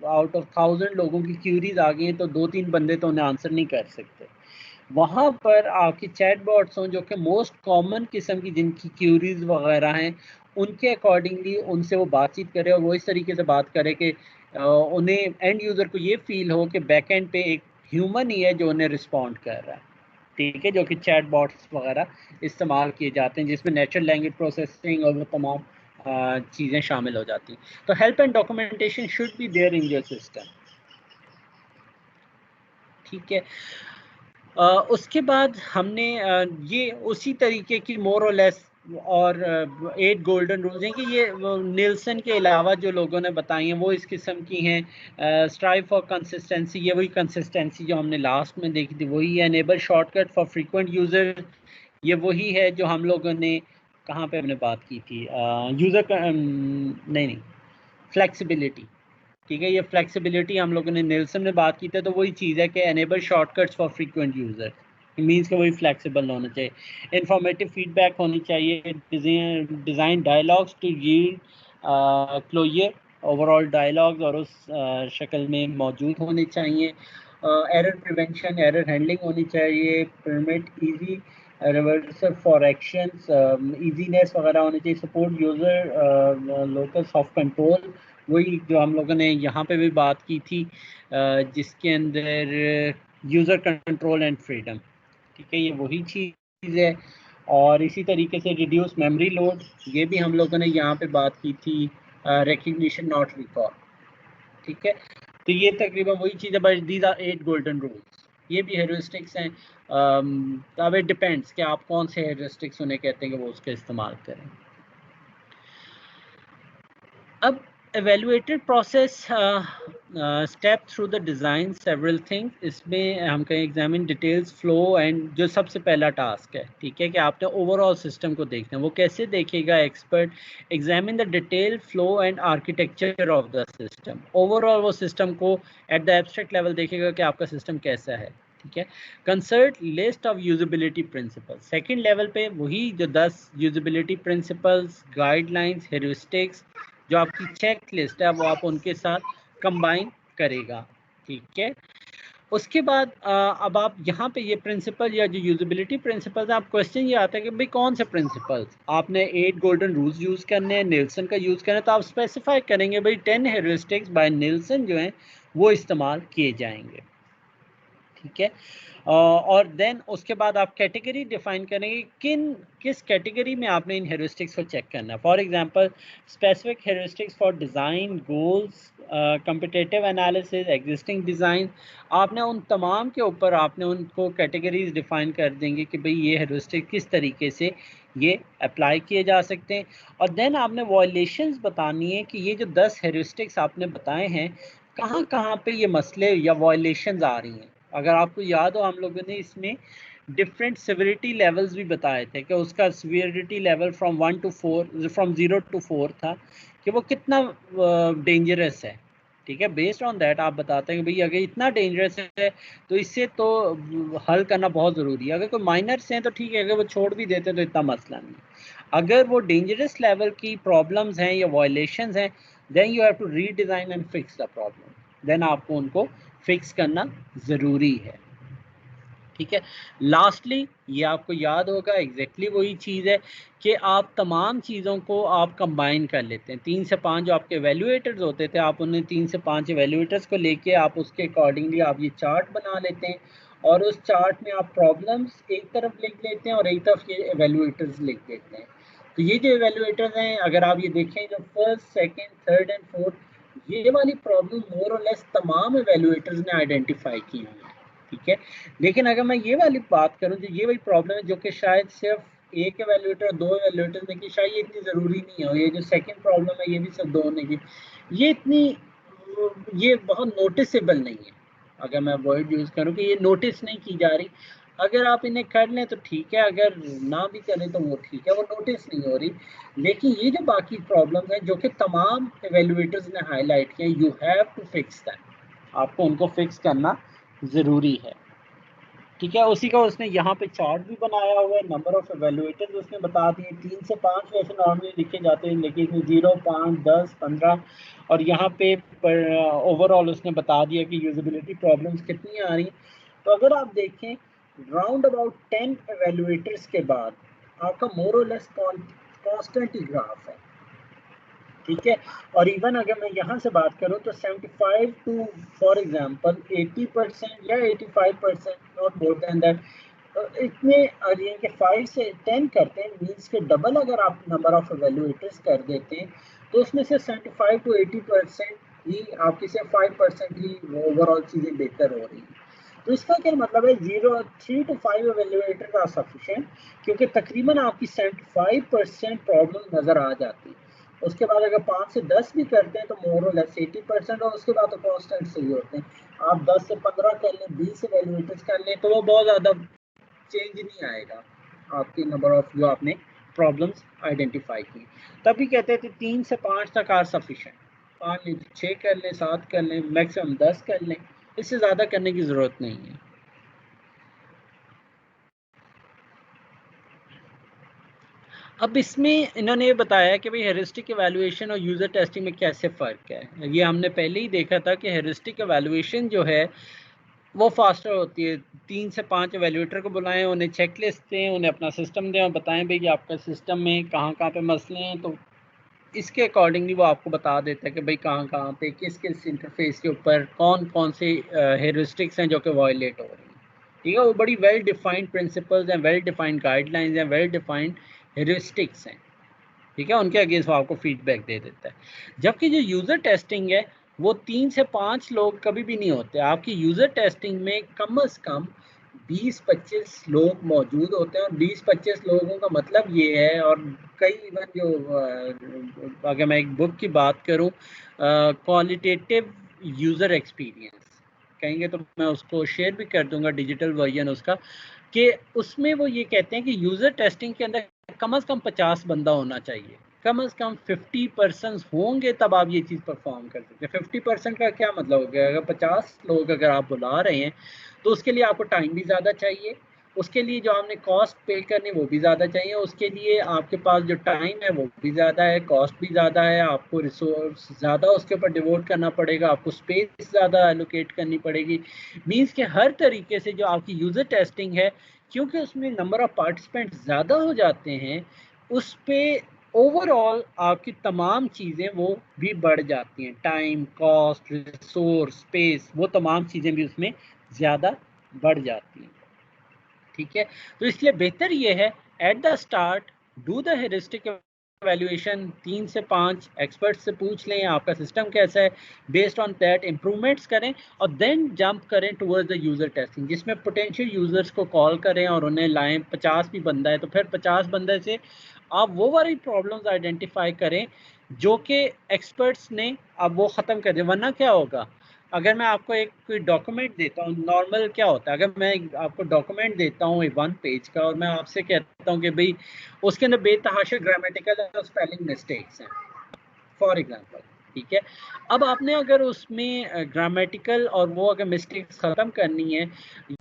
आउट ऑफ 1000 लोगों की क्यूरीज आ गई हैं तो 2-3 बंदे तो उन्हें आंसर नहीं कर सकते। वहाँ पर आपकी चैट बॉट्स हों जो कि मोस्ट कॉमन किस्म की जिनकी क्यूरीज वगैरह हैं, उनके अकॉर्डिंगली उनसे वो बातचीत करे और वो इस तरीके से बात करे कि उन्हें एंड यूज़र को ये फ़ील हो कि बैक एंड पे एक ह्यूमन ही है जो उन्हें रिस्पॉन्ड कर रहा है, ठीक है। जो कि चैट बॉट्स वगैरह इस्तेमाल किए जाते हैं जिसमें नेचुरल लैंग्वेज प्रोसेसिंग और वो तमाम चीज़ें शामिल हो जाती हैं। तो help and documentation should be there in your system, ठीक है। उसके बाद हमने ये उसी तरीके की मोर और लेस और 8 गोल्डन रूल्स हैं कि ये निल्सन के अलावा जो लोगों ने बताई हैं वो इस किस्म की हैं। स्ट्राइव फॉर कंसिस्टेंसी, ये वही कंसिस्टेंसी जो हमने लास्ट में देखी थी वही है। Enable shortcut for frequent user, ये वही है जो हम लोगों ने कहाँ पे हमने बात की थी, यूज़र नहीं, फ्लेक्सिबिलिटी। ठीक है, ये फ्लेक्सिबिलिटी हम लोगों ने निल्सन में बात की थी, तो वही चीज़ है कि enable shortcuts for frequent user, means कि वही फ्लेक्सिबल होना चाहिए। इंफॉर्मेटिव फीडबैक होनी चाहिए। Design dialogs to yield closure, overall dialogs और उस शक्ल में मौजूद होने चाहिए। एरर प्रिवेंशन, एरर हैंडलिंग होनी चाहिए। Permit easy reversal for actions, easiness वगैरह होनी चाहिए। Support user locus of control, वही जो हम लोगों ने यहाँ पे भी बात की थी, जिसके अंदर यूज़र कंट्रोल एंड फ्रीडम। ठीक है, ये वही चीज़ है। और इसी तरीके से रिड्यूस मेमोरी लोड, ये भी हम लोगों ने यहाँ पे बात की थी। Recognition not recall. ठीक है, तो ये तकरीबन वही चीज़ है, but these are 8 golden rules. ये भी हेरिस्टिक्स हैं। अब इट डिपेंड्स कि आप कौन से हेरिस्टिक्स उन्हें कहते हैं कि वो उसका इस्तेमाल करें। अब evaluated process step through the design several things, इसमें हम कहें एग्जामिन डिटेल्स फ्लो एंड जो सबसे पहला टास्क है, ठीक है, कि आपने ओवरऑल सिस्टम को देखना है। वो कैसे देखेगा expert? Examine the detail flow and architecture of the system. Overall वो सिस्टम को एट द एब्स्ट्रैक्ट लेवल देखेगा कि आपका सिस्टम कैसा है। ठीक है, concert list of usability principle. Second level पे वही जो 10 यूजिबिलिटी प्रिंसिपल्स, गाइडलाइंस, हेरिस्टिक्स, जो आपकी चेक लिस्ट है वो आप उनके साथ कंबाइन करेगा। ठीक है, उसके बाद अब आप यहाँ पे ये प्रिंसिपल या जो यूजिबिलिटी प्रिंसिपल्स है, आप क्वेश्चन ये आता है कि भाई कौन से प्रिंसिपल्स आपने 8 गोल्डन रूल्स यूज़ करने हैं, निल्सन का यूज़ करना है, तो आप स्पेसिफाई करेंगे भाई 10 हेरिस्टिक्स बाय निल्सन जो हैं वो इस्तेमाल किए जाएंगे। ठीक है, और देन उसके बाद आप कैटेगरी डिफाइन करेंगे किस कैटेगरी में आपने इन हेरिस्टिक्स को चेक करना है। For example specific heuristics for design goals, competitive analysis, existing design. आपने उन तमाम के ऊपर आपने उनको कैटेगरीज डिफाइन कर देंगे कि भाई ये हेरिस्टिक किस तरीके से ये अप्लाई किए जा सकते हैं। और देन आपने वॉयलेशंस बतानी है कि ये जो 10 हेरिस्टिक्स आपने बताए हैं कहाँ कहाँ पे ये मसले या वॉयलेशंस आ रही हैं। अगर आपको याद हो हम लोगों ने इसमें डिफरेंट सिवियरिटी लेवल्स भी बताए थे कि उसका severity level from 1 to 4, from 0 to 4 था कि वो कितना डेंजरस है। ठीक है, बेस्ड ऑन दैट आप बताते हैं कि भाई अगर इतना डेंजरस है तो इससे तो हल करना बहुत ज़रूरी है। अगर कोई माइनर्स हैं तो ठीक है, अगर वो छोड़ भी देते हैं तो इतना मसला नहीं। अगर वो डेंजरस लेवल की प्रॉब्लम्स हैं या वायलेशंस हैं, then you have to redesign and fix the problem. Then आपको उनको फिक्स करना ज़रूरी है। ठीक है, लास्टली ये आपको याद होगा एग्जैक्टली वही चीज़ है कि आप तमाम चीज़ों को आप कंबाइन कर लेते हैं। 3 से 5 जो आपके एवेल्यूएटर्स होते थे, आप उन्हें 3 से 5 एवेल्यूएटर्स को लेके आप उसके अकॉर्डिंगली आप ये चार्ट बना लेते हैं और उस चार्ट में आप प्रॉब्लम्स एक तरफ लिख लेते हैं और एक तरफ ये एवेल्यूएटर्स लिख देते हैं। तो ये जो एवेल्यूएटर्स हैं, अगर आप ये देखें जो first, second, third and fourth, ये वाली प्रॉब्लम मोर और लेस तमाम एवेल्यूएटर्स ने आइडेंटिफाई की हुई है। ठीक है, लेकिन अगर मैं ये वाली बात करूं जो ये वही प्रॉब्लम है जो कि शायद सिर्फ एक एवेल्यूएटर, 2 एवेल्यूएटर ने की, शायद ये इतनी ज़रूरी नहीं है। ये जो सेकंड प्रॉब्लम है ये भी सिर्फ 2 ने की, ये इतनी ये बहुत नोटिसेबल नहीं है। अगर मैं वर्ड यूज़ करूं कि ये नोटिस नहीं की जा रही, अगर आप इन्हें कर लें तो ठीक है, अगर ना भी करें तो वो ठीक है, वो नोटिस नहीं हो रही। लेकिन ये जो बाकी प्रॉब्लम है जो कि तमाम एवेल्यूएटर्स ने हाईलाइट किया, you have to fix that, आपको उनको फिक्स करना ज़रूरी है। ठीक है, उसी का उसने यहाँ पे चार्ट भी बनाया हुआ है। नंबर ऑफ एवेल्यूएटर्स उसने बता दिए, 3 से 5 वैसे नॉर्मली लिखे जाते हैं, लेकिन इसमें 0, 5, 10, 15 और यहाँ पे ओवरऑल उसने बता दिया कि यूजिबिलिटी प्रॉब्लम्स कितनी आ रही। तो अगर आप देखें राउंड अबाउट 10 एवेल्यूएटर्स के बाद आपका मोर और लेस कॉन्स्टेंट ग्राफ है। ठीक है, और इवन अगर मैं यहाँ से बात करूँ तो 75 टू फॉर एग्जांपल 80% या 85%, नॉट मोर देन दैट, इतने ये कि 5 से 10 करते हैं, मीन्स के डबल अगर आप नंबर ऑफ एवेल्यूएटर्स कर देते हैं तो उसमें से 75 to 80% ही आपकी से 5% ही ओवरऑल चीज़ें बेहतर हो रही हैं। तो इसका क्या मतलब है 3 to 5 एवेल्युएटर का सफिशिएंट, क्योंकि तकरीबन आपकी 75% प्रॉब्लम नजर आ जाती है। उसके बाद अगर 5 से 10 भी करते हैं तो मोर और लेस 80%, और उसके बाद तो कांस्टेंट सही होते हैं। आप 10 से 15 कर लें, 20 एवेल्युएटर्स कर लें, तो वो बहुत ज़्यादा चेंज नहीं आएगा आपकी नंबर ऑफ जो आपने प्रॉब्लम्स आइडेंटिफाई की। तभी कहते थे 3 से 5 तक आर सफिशिएंट। 5 लें, 6 कर लें, 7 कर लें, मैक्सिमम 10 कर लें, इससे ज़्यादा करने की ज़रूरत नहीं है। अब इसमें इन्होंने ये बताया कि भाई हेरिस्टिक एवैल्यूएशन और यूज़र टेस्टिंग में कैसे फ़र्क है। ये हमने पहले ही देखा था कि हेरिस्टिक एवैल्यूएशन जो है वो फास्टर होती है। 3 से 5 एवैल्यूएटर को बुलाएं, उन्हें चेक लिस्ट दें, उन्हें अपना सिस्टम दें और बताएं भाई कि आपका सिस्टम में कहाँ कहाँ पे मसले हैं, तो इसके अकॉर्डिंगली वो आपको बता देता है कि भाई कहाँ कहाँ पे किस किस इंटरफेस के ऊपर कौन कौन से हेरिस्टिक्स हैं जो कि वायलेट हो रही हैं। ठीक है, वो बड़ी वेल डिफाइंड प्रिंसिपल्स हैं, वेल डिफाइंड गाइडलाइंस हैं, वेल डिफाइंड हेरिस्टिक्स हैं। ठीक है, उनके अगेंस्ट वो आपको फीडबैक दे देता है। जबकि जो यूज़र टेस्टिंग है वो 3 से 5 लोग कभी भी नहीं होते। आपकी यूज़र टेस्टिंग में कम से कम 20-25 लोग मौजूद होते हैं, और 20-25 लोगों का मतलब ये है, और कई इवन जो अगर मैं एक बुक की बात करूं, क्वालिटेटिव यूज़र एक्सपीरियंस कहेंगे, तो मैं उसको शेयर भी कर दूंगा डिजिटल वर्जन उसका, कि उसमें वो ये कहते हैं कि यूज़र टेस्टिंग के अंदर कम से कम 50 बंदा होना चाहिए, कम से कम 50% होंगे तब आप ये चीज़ परफॉर्म कर सकते हैं। 50% का क्या मतलब हो गया, अगर 50 लोग अगर आप बुला रहे हैं तो उसके लिए आपको टाइम भी ज़्यादा चाहिए, उसके लिए जो आपने कॉस्ट पे करनी वो भी ज़्यादा चाहिए, उसके लिए आपके पास जो टाइम है वो भी ज़्यादा है, कॉस्ट भी ज़्यादा है, आपको रिसोर्स ज़्यादा उसके ऊपर डिवोट करना पड़ेगा, आपको स्पेस ज़्यादा एलोकेट करनी पड़ेगी। मीन्स के हर तरीके से जो आपकी यूज़र टेस्टिंग है, क्योंकि उसमें नंबर ऑफ़ पार्टिसिपेंट ज़्यादा हो जाते हैं, उस पर ओवरऑल आपकी तमाम चीज़ें वो भी बढ़ जाती हैं। टाइम, कॉस्ट, रिसोर्स, स्पेस, वो तमाम चीज़ें भी उसमें ज़्यादा बढ़ जाती हैं। ठीक है, तो इसलिए बेहतर ये है at the start do the heuristic evaluation, 3 से 5 एक्सपर्ट से पूछ लें आपका सिस्टम कैसा है, बेस्ड ऑन दैट इम्प्रूवमेंट्स करें, और देन जंप करें टुवर्ड्स द यूज़र टेस्टिंग, जिसमें पोटेंशियल यूज़र्स को कॉल करें और उन्हें लाएं। 50 भी बंदा है तो फिर 50 बंदे से आप वो वाली प्रॉब्लम्स आइडेंटिफाई करें जो कि एक्सपर्ट्स ने अब वो ख़त्म कर दिया। वरना क्या होगा, अगर मैं आपको एक कोई डॉक्यूमेंट देता हूँ, नॉर्मल क्या होता है, अगर मैं आपको डॉक्यूमेंट देता हूँ 1 पेज का और मैं आपसे कहता हूँ कि भाई उसके अंदर बेतहाशा ग्रामेटिकल और स्पेलिंग मिस्टेक्स हैं फॉर एग्जांपल, ठीक है। अब आपने अगर उसमें ग्रामेटिकल और वो अगर मिस्टेक्स ख़त्म करनी है,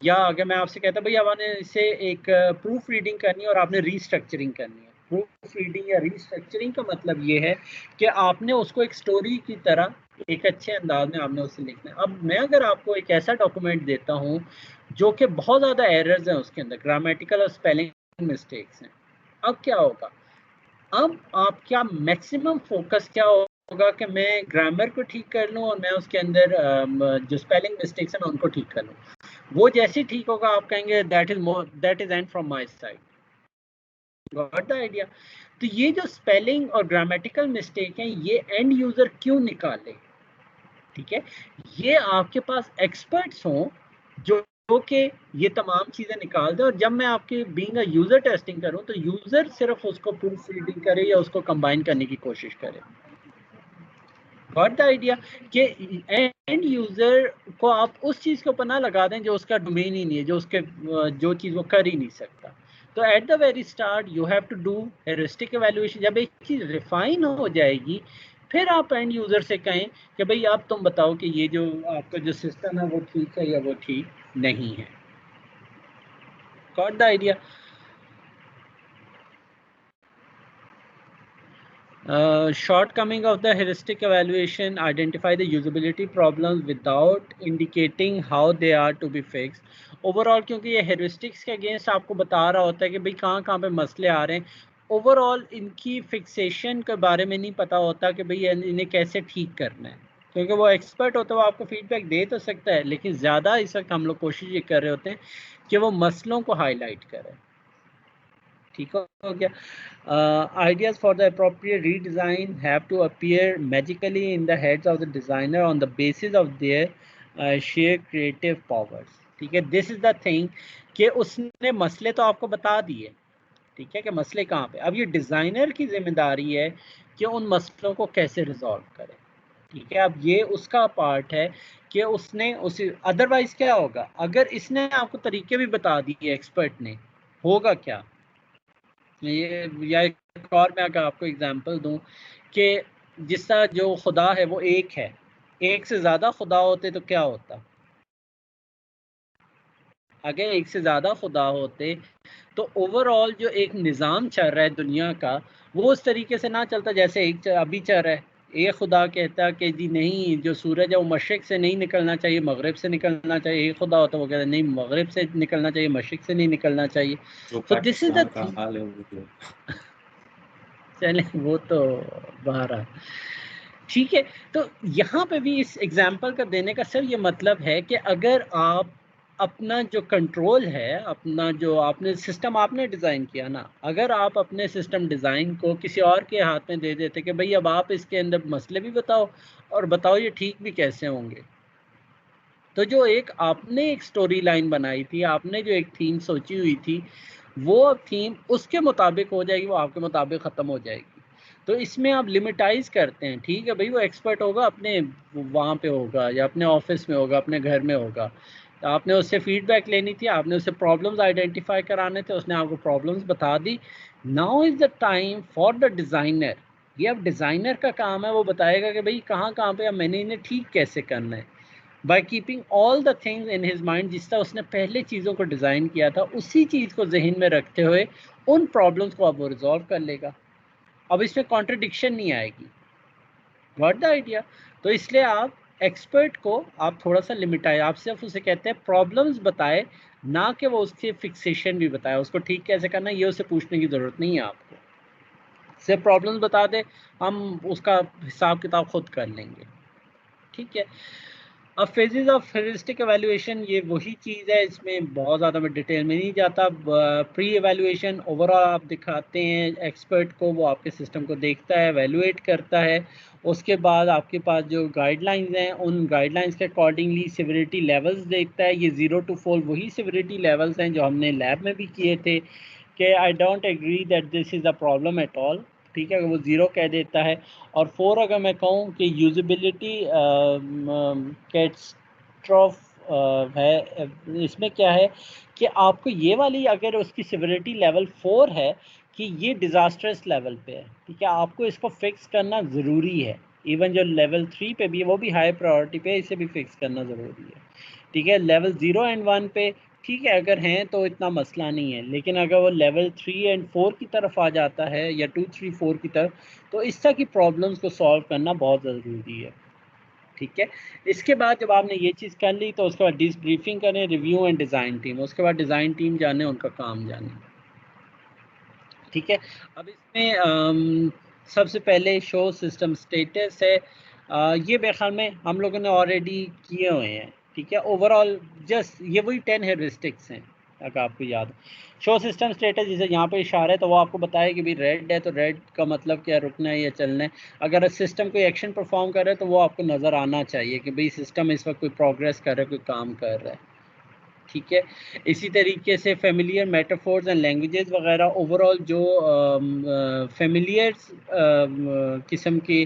या अगर मैं आपसे कहता भाई आपने इसे एक प्रूफ रीडिंग करनी है और आपने रीस्ट्रक्चरिंग करनी है। प्रूफ रीडिंग या रीस्ट्रक्चरिंग का मतलब ये है कि आपने उसको एक स्टोरी की तरह एक अच्छे अंदाज में आपने उसे लिखना है। अब मैं अगर आपको एक ऐसा डॉक्यूमेंट देता हूँ जो कि बहुत ज़्यादा एरर्स हैं, उसके अंदर ग्रामेटिकल और स्पेलिंग मिस्टेक्स हैं, अब क्या होगा, अब आपका मैक्सिमम फोकस क्या होगा कि मैं ग्रामर को ठीक कर लूँ और मैं उसके अंदर जो स्पेलिंग मिस्टेक्स हैं उनको ठीक कर लूँ। वो जैसे ठीक होगा आप कहेंगे that is and from my side. Got the idea. तो ये जो स्पेलिंग और ग्रामेटिकल मिस्टेक हैं ये एंड यूजर क्यों निकाले, ठीक है, ये आपके पास एक्सपर्ट्स हों जो कि ये तमाम चीज़ें निकाल दें, और जब मैं आपके बीइंग अ यूज़र टेस्टिंग करूं तो यूज़र सिर्फ उसको प्रूफ रीडिंग करे या उसको कंबाइन करने की कोशिश करे। गॉट द आइडिया कि एंड यूज़र को आप उस चीज़ के ऊपर ना लगा दें जो उसका डोमेन ही नहीं है, जो उसके जो चीज़ वो कर ही नहीं सकता। तो at the very start you have to do heuristic evaluation. जब एक चीज़ रिफाइन हो जाएगी फिर आप एंड यूज़र से कहें कि भाई आप तुम बताओ कि ये जो आपका जो सिस्टम है वो ठीक है या वो ठीक नहीं है। Got the idea. Shortcoming of the heuristic evaluation: identify the usability problems without indicating how they are to be fixed. Overall क्योंकि ये हेरिस्टिक्स के अगेंस्ट आपको बता रहा होता है कि भाई कहाँ कहाँ पे मसले आ रहे हैं, ओवरऑल इनकी फिक्सेशन के बारे में नहीं पता होता कि भाई इन्हें कैसे ठीक करना है। क्योंकि वो एक्सपर्ट होता है, वो आपको फीडबैक दे तो सकता है, लेकिन ज़्यादा इस वक्त हम लोग कोशिश ये कर रहे होते हैं कि वो मसलों को हाईलाइट करें। ठीक हो गया। Ideas for the appropriate redesign have to appear magically in the heads of the designer on the basis of their sheer creative powers. ठीक है, दिस इज द थिंग कि उसने मसले तो आपको बता दिए, ठीक है, कि मसले कहाँ पे। अब ये डिज़ाइनर की जिम्मेदारी है कि उन मसलों को कैसे रिजॉल्व करे, ठीक है। अब ये उसका पार्ट है कि उसने उसे, अदरवाइज क्या होगा, अगर इसने आपको तरीके भी बता दिए एक्सपर्ट ने, होगा क्या ये, या एक और मैं अगर आपको एग्जांपल दूं कि जिसका जो खुदा है वो एक है, एक से ज़्यादा खुदा होते तो क्या होता, अगर एक से ज़्यादा खुदा होते तो ओवरऑल जो एक निज़ाम चल रहा है दुनिया का, वो उस तरीके से ना चलता जैसे एक अभी चल रहा है। एक खुदा कहता कि जी नहीं, जो सूरज है वो मशरिक से नहीं निकलना चाहिए, मगरिब से निकलना चाहिए। एक खुदा होता है वो कहता नहीं, मगरिब से निकलना चाहिए, मशरिक से नहीं निकलना चाहिए। जो तो दिस इज द पाकिस्तान का थिंग। हाल है वो चले वो तो बाहर आ, ठीक है। तो यहाँ पे भी इस एग्जाम्पल का देने का सर ये मतलब है कि अगर आप अपना जो कंट्रोल है, अपना जो आपने सिस्टम आपने डिज़ाइन किया ना, अगर आप अपने सिस्टम डिज़ाइन को किसी और के हाथ में दे देते कि भाई अब आप इसके अंदर मसले भी बताओ और बताओ ये ठीक भी कैसे होंगे, तो जो एक आपने एक स्टोरी लाइन बनाई थी, आपने जो एक थीम सोची हुई थी, वो थीम उसके मुताबिक हो जाएगी, वो आपके मुताबिक ख़त्म हो जाएगी। तो इसमें आप लिमिटाइज करते हैं, ठीक है भाई, वो एक्सपर्ट होगा अपने वहाँ पे होगा या अपने ऑफिस में होगा, अपने घर में होगा, तो आपने उससे फीडबैक लेनी थी, आपने उससे प्रॉब्लम्स आइडेंटिफाई कराने थे, उसने आपको प्रॉब्लम्स बता दी। Now is the time for the designer, ये अब डिज़ाइनर का काम है, वो बताएगा कि भाई कहाँ कहाँ पे अब मैंने इन्हें ठीक कैसे करना है, by keeping all the things in his mind, जिस तरह उसने पहले चीज़ों को डिज़ाइन किया था उसी चीज़ को जहन में रखते हुए उन प्रॉब्लम्स को अब वो रिजॉल्व कर लेगा। अब इसमें कॉन्ट्रडिक्शन नहीं आएगी, व्हाट द आइडिया। तो इसलिए आप एक्सपर्ट को आप थोड़ा सा लिमिट आए, आप सिर्फ उसे कहते हैं प्रॉब्लम्स बताए, ना कि वो उसके फिक्सेशन भी बताए, उसको ठीक कैसे करना है ये उसे पूछने की ज़रूरत नहीं है आपको, सिर्फ प्रॉब्लम्स बता दे, हम उसका हिसाब किताब खुद कर लेंगे, ठीक है। अब फेजेस ऑफ हेरिस्टिक एवेल्युएशन ये वही चीज़ है, इसमें बहुत ज़्यादा मैं डिटेल में नहीं जाता। प्री एवेल्युएशन ओवरऑल आप दिखाते हैं एक्सपर्ट को, वो आपके सिस्टम को देखता है, एवेल्युएट करता है। उसके बाद आपके पास जो गाइडलाइंस हैं, उन गाइडलाइंस के अकॉर्डिंगली सिविरिटी लेवल्स देखता है। ये 0 to 4 वही सिविरिटी लेवल्स हैं जो हमने लैब में भी किए थे कि I don't agree that this is a problem at all, ठीक है, अगर वो 0 कह देता है। और 4 अगर मैं कहूँ कि यूजिबिलिटी कैटस्ट्रॉफ है, इसमें क्या है कि आपको ये वाली अगर उसकी सिविरिटी लेवल 4 है कि ये डिज़ास्टर्स लेवल पे है, ठीक है, आपको इसको फिक्स करना ज़रूरी है। इवन जो लेवल 3 पे भी है वो भी हाई प्रायोरिटी पे है, इसे भी फिक्स करना ज़रूरी है, ठीक है। लेवल 0 एंड 1 पे ठीक है अगर हैं तो इतना मसला नहीं है, लेकिन अगर वो लेवल 3 एंड 4 की तरफ आ जाता है या 2, 3, 4 की तरफ, तो इस तरह की प्रॉब्लम्स को सॉल्व करना बहुत ज़रूरी है, ठीक है। इसके बाद जब आपने ये चीज़ कर ली तो उसके बाद डिब्रीफिंग करें, रिव्यू एंड डिज़ाइन टीम, उसके बाद डिज़ाइन टीम जाने, उनका काम जाने, ठीक है। अब इसमें सबसे पहले शो सिस्टम स्टेटस है। ये मेरे ख्याल में हम लोगों ने ऑलरेडी किए हुए हैं, ठीक है। ओवरऑल जस्ट ये वही 10 हेरिस्टिक्स हैं अगर आपको याद हो। शो सिस्टम स्टेटस जैसे यहाँ पे इशारा है तो वो आपको बताया कि भाई रेड है तो रेड का मतलब क्या, रुकना है या चलना है। अगर सिस्टम कोई एक्शन परफॉर्म कर रहा है तो वो आपको नज़र आना चाहिए कि भाई सिस्टम इस वक्त कोई प्रोग्रेस कर रहा है, कोई काम कर रहा है, ठीक है। इसी तरीके से फेमिलियर मेटाफोर्स एंड लैंग्वेजेस वगैरह, ओवरऑल जो फेमिलियर किस्म के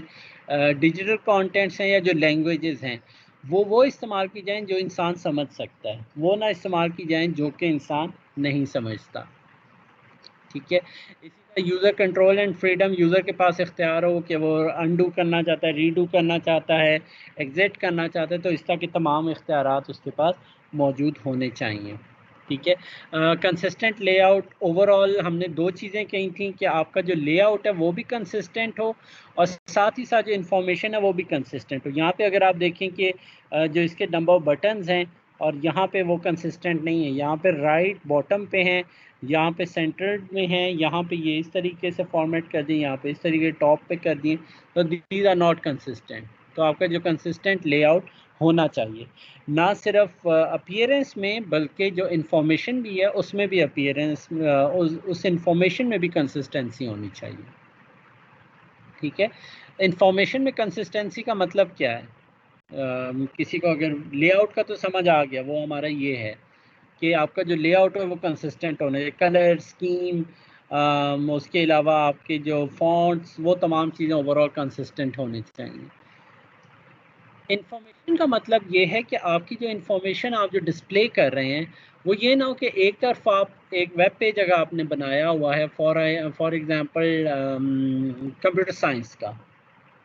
डिजिटल कंटेंट्स हैं या जो लैंग्वेजेस हैं, वो इस्तेमाल की जाएं जो इंसान समझ सकता है, वो ना इस्तेमाल की जाएं जो कि इंसान नहीं समझता, ठीक है। इसी तरह user control and freedom, user के पास इख्तियार हो कि वो अनडू करना चाहता है, रीडू करना चाहता है, एग्जिट करना चाहता है, तो इस तरह के तमाम इख्तियारात उसके पास मौजूद होने चाहिए, ठीक है। कंसिस्टेंट लेआउट, ओवरऑल हमने दो चीज़ें कही थी कि आपका जो लेआउट है वो भी कंसिस्टेंट हो और साथ ही साथ जो इन्फॉर्मेशन है वो भी कंसिस्टेंट हो। यहाँ पे अगर आप देखें कि जो इसके नंबर ऑफ बटन्स हैं और यहाँ पे वो कंसिस्टेंट नहीं है, यहाँ पे राइट बॉटम पे हैं, यहाँ पे सेंटर में है, यहाँ पे ये इस तरीके से फॉर्मेट कर दिए, यहाँ पे इस तरीके टॉप पे कर दिए, तो दीज आर नॉट कंसिस्टेंट। तो आपका जो कंसिस्टेंट लेआउट होना चाहिए, ना सिर्फ अपीयरेंस में बल्कि जो इन्फॉर्मेशन भी है उसमें भी अपीयरेंस, उस इन्फॉर्मेशन में भी कंसिस्टेंसी होनी चाहिए, ठीक है। इन्फॉर्मेशन में कंसिस्टेंसी का मतलब क्या है किसी को अगर लेआउट का तो समझ आ गया, वो हमारा ये है कि आपका जो लेआउट है वो कंसिस्टेंट होना चाहिए, कलर स्कीम, उसके अलावा आपके जो फॉन्ट्स, वो तमाम चीज़ें ओवरऑल कंसिस्टेंट होनी चाहिए। इंफॉर्मेशन का मतलब ये है कि आपकी जो इंफॉर्मेशन आप जो डिस्प्ले कर रहे हैं वो ये ना हो कि एक तरफ आप एक वेब पेज अगर आपने बनाया हुआ है फॉर एग्जांपल कंप्यूटर साइंस का,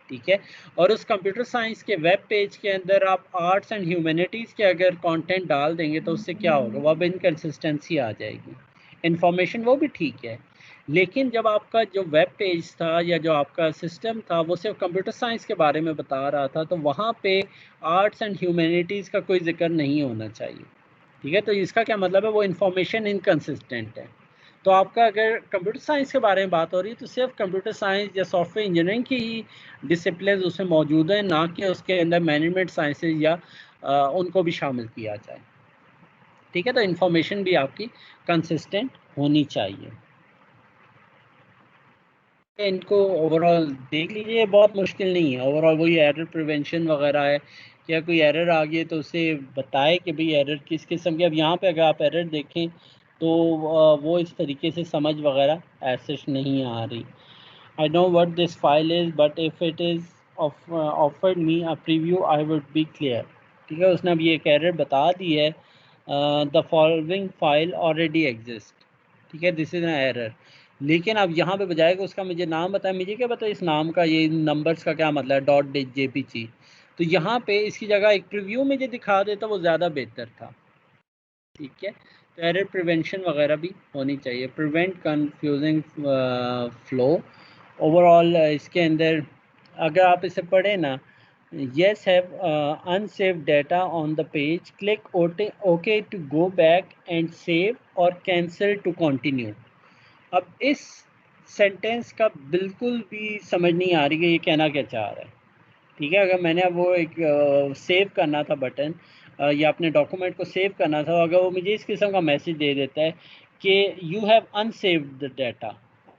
ठीक है, और उस कंप्यूटर साइंस के वेब पेज के अंदर आप आर्ट्स एंड ह्यूमैनिटीज़ के अगर कंटेंट डाल देंगे तो उससे क्या होगा, वो अब इनकन्सिस्टेंसी आ जाएगी। इंफॉर्मेशन वो भी ठीक है, लेकिन जब आपका जो वेब पेज था या जो आपका सिस्टम था वो सिर्फ कंप्यूटर साइंस के बारे में बता रहा था, तो वहाँ पे आर्ट्स एंड ह्यूमैनिटीज़ का कोई जिक्र नहीं होना चाहिए, ठीक है। तो इसका क्या मतलब है, वो इंफॉर्मेशन इनकन्सिस्टेंट है। तो आपका अगर कंप्यूटर साइंस के बारे में बात हो रही है तो सिर्फ कंप्यूटर साइंस या सॉफ्टवेयर इंजीनियरिंग की ही डिसिप्लिन उसमें मौजूद हैं, ना कि उसके अंदर मैनेजमेंट साइंसेज या उनको भी शामिल किया जाए, ठीक है। तो इंफॉर्मेशन भी आपकी कंसिस्टेंट होनी चाहिए। इनको ओवरऑल देख लीजिए, बहुत मुश्किल नहीं है। ओवरऑल वही एरर प्रिवेंशन वगैरह है, क्या कोई एरर आ गई तो उसे बताए कि भाई एरर किस किस्म की। अब यहाँ पे अगर आप एरर देखें तो वो इस तरीके से समझ वगैरह ऐसे नहीं आ रही। I know what this file is, but if it is offered me a preview, I would be clear. ठीक है, उसने अब ये एक एरर बता दी है, the following file already exists, ठीक है, दिस इज एन एरर। लेकिन अब यहाँ पे बजाय उसका मुझे नाम बताए, मुझे क्या पता इस नाम का, ये नंबर्स का क्या मतलब है, .jpg। तो यहाँ पे इसकी जगह एक प्रीव्यू मुझे दिखा देता वो ज़्यादा बेहतर था, ठीक है। तो एरर प्रिवेंशन वगैरह भी होनी चाहिए, प्रिवेंट कंफ्यूजिंग फ्लो। ओवरऑल इसके अंदर अगर आप इसे पढ़ें ना, yes have unsaved data on the page, click OK to go back and save or cancel to continue। अब इस सेंटेंस का बिल्कुल भी समझ नहीं आ रही कि ये कहना क्या चाह रहा है, ठीक है। अगर मैंने अब वो एक सेव करना था बटन या अपने डॉक्यूमेंट को सेव करना था, अगर वो मुझे इस किस्म का मैसेज दे देता है कि you have unsaved the data,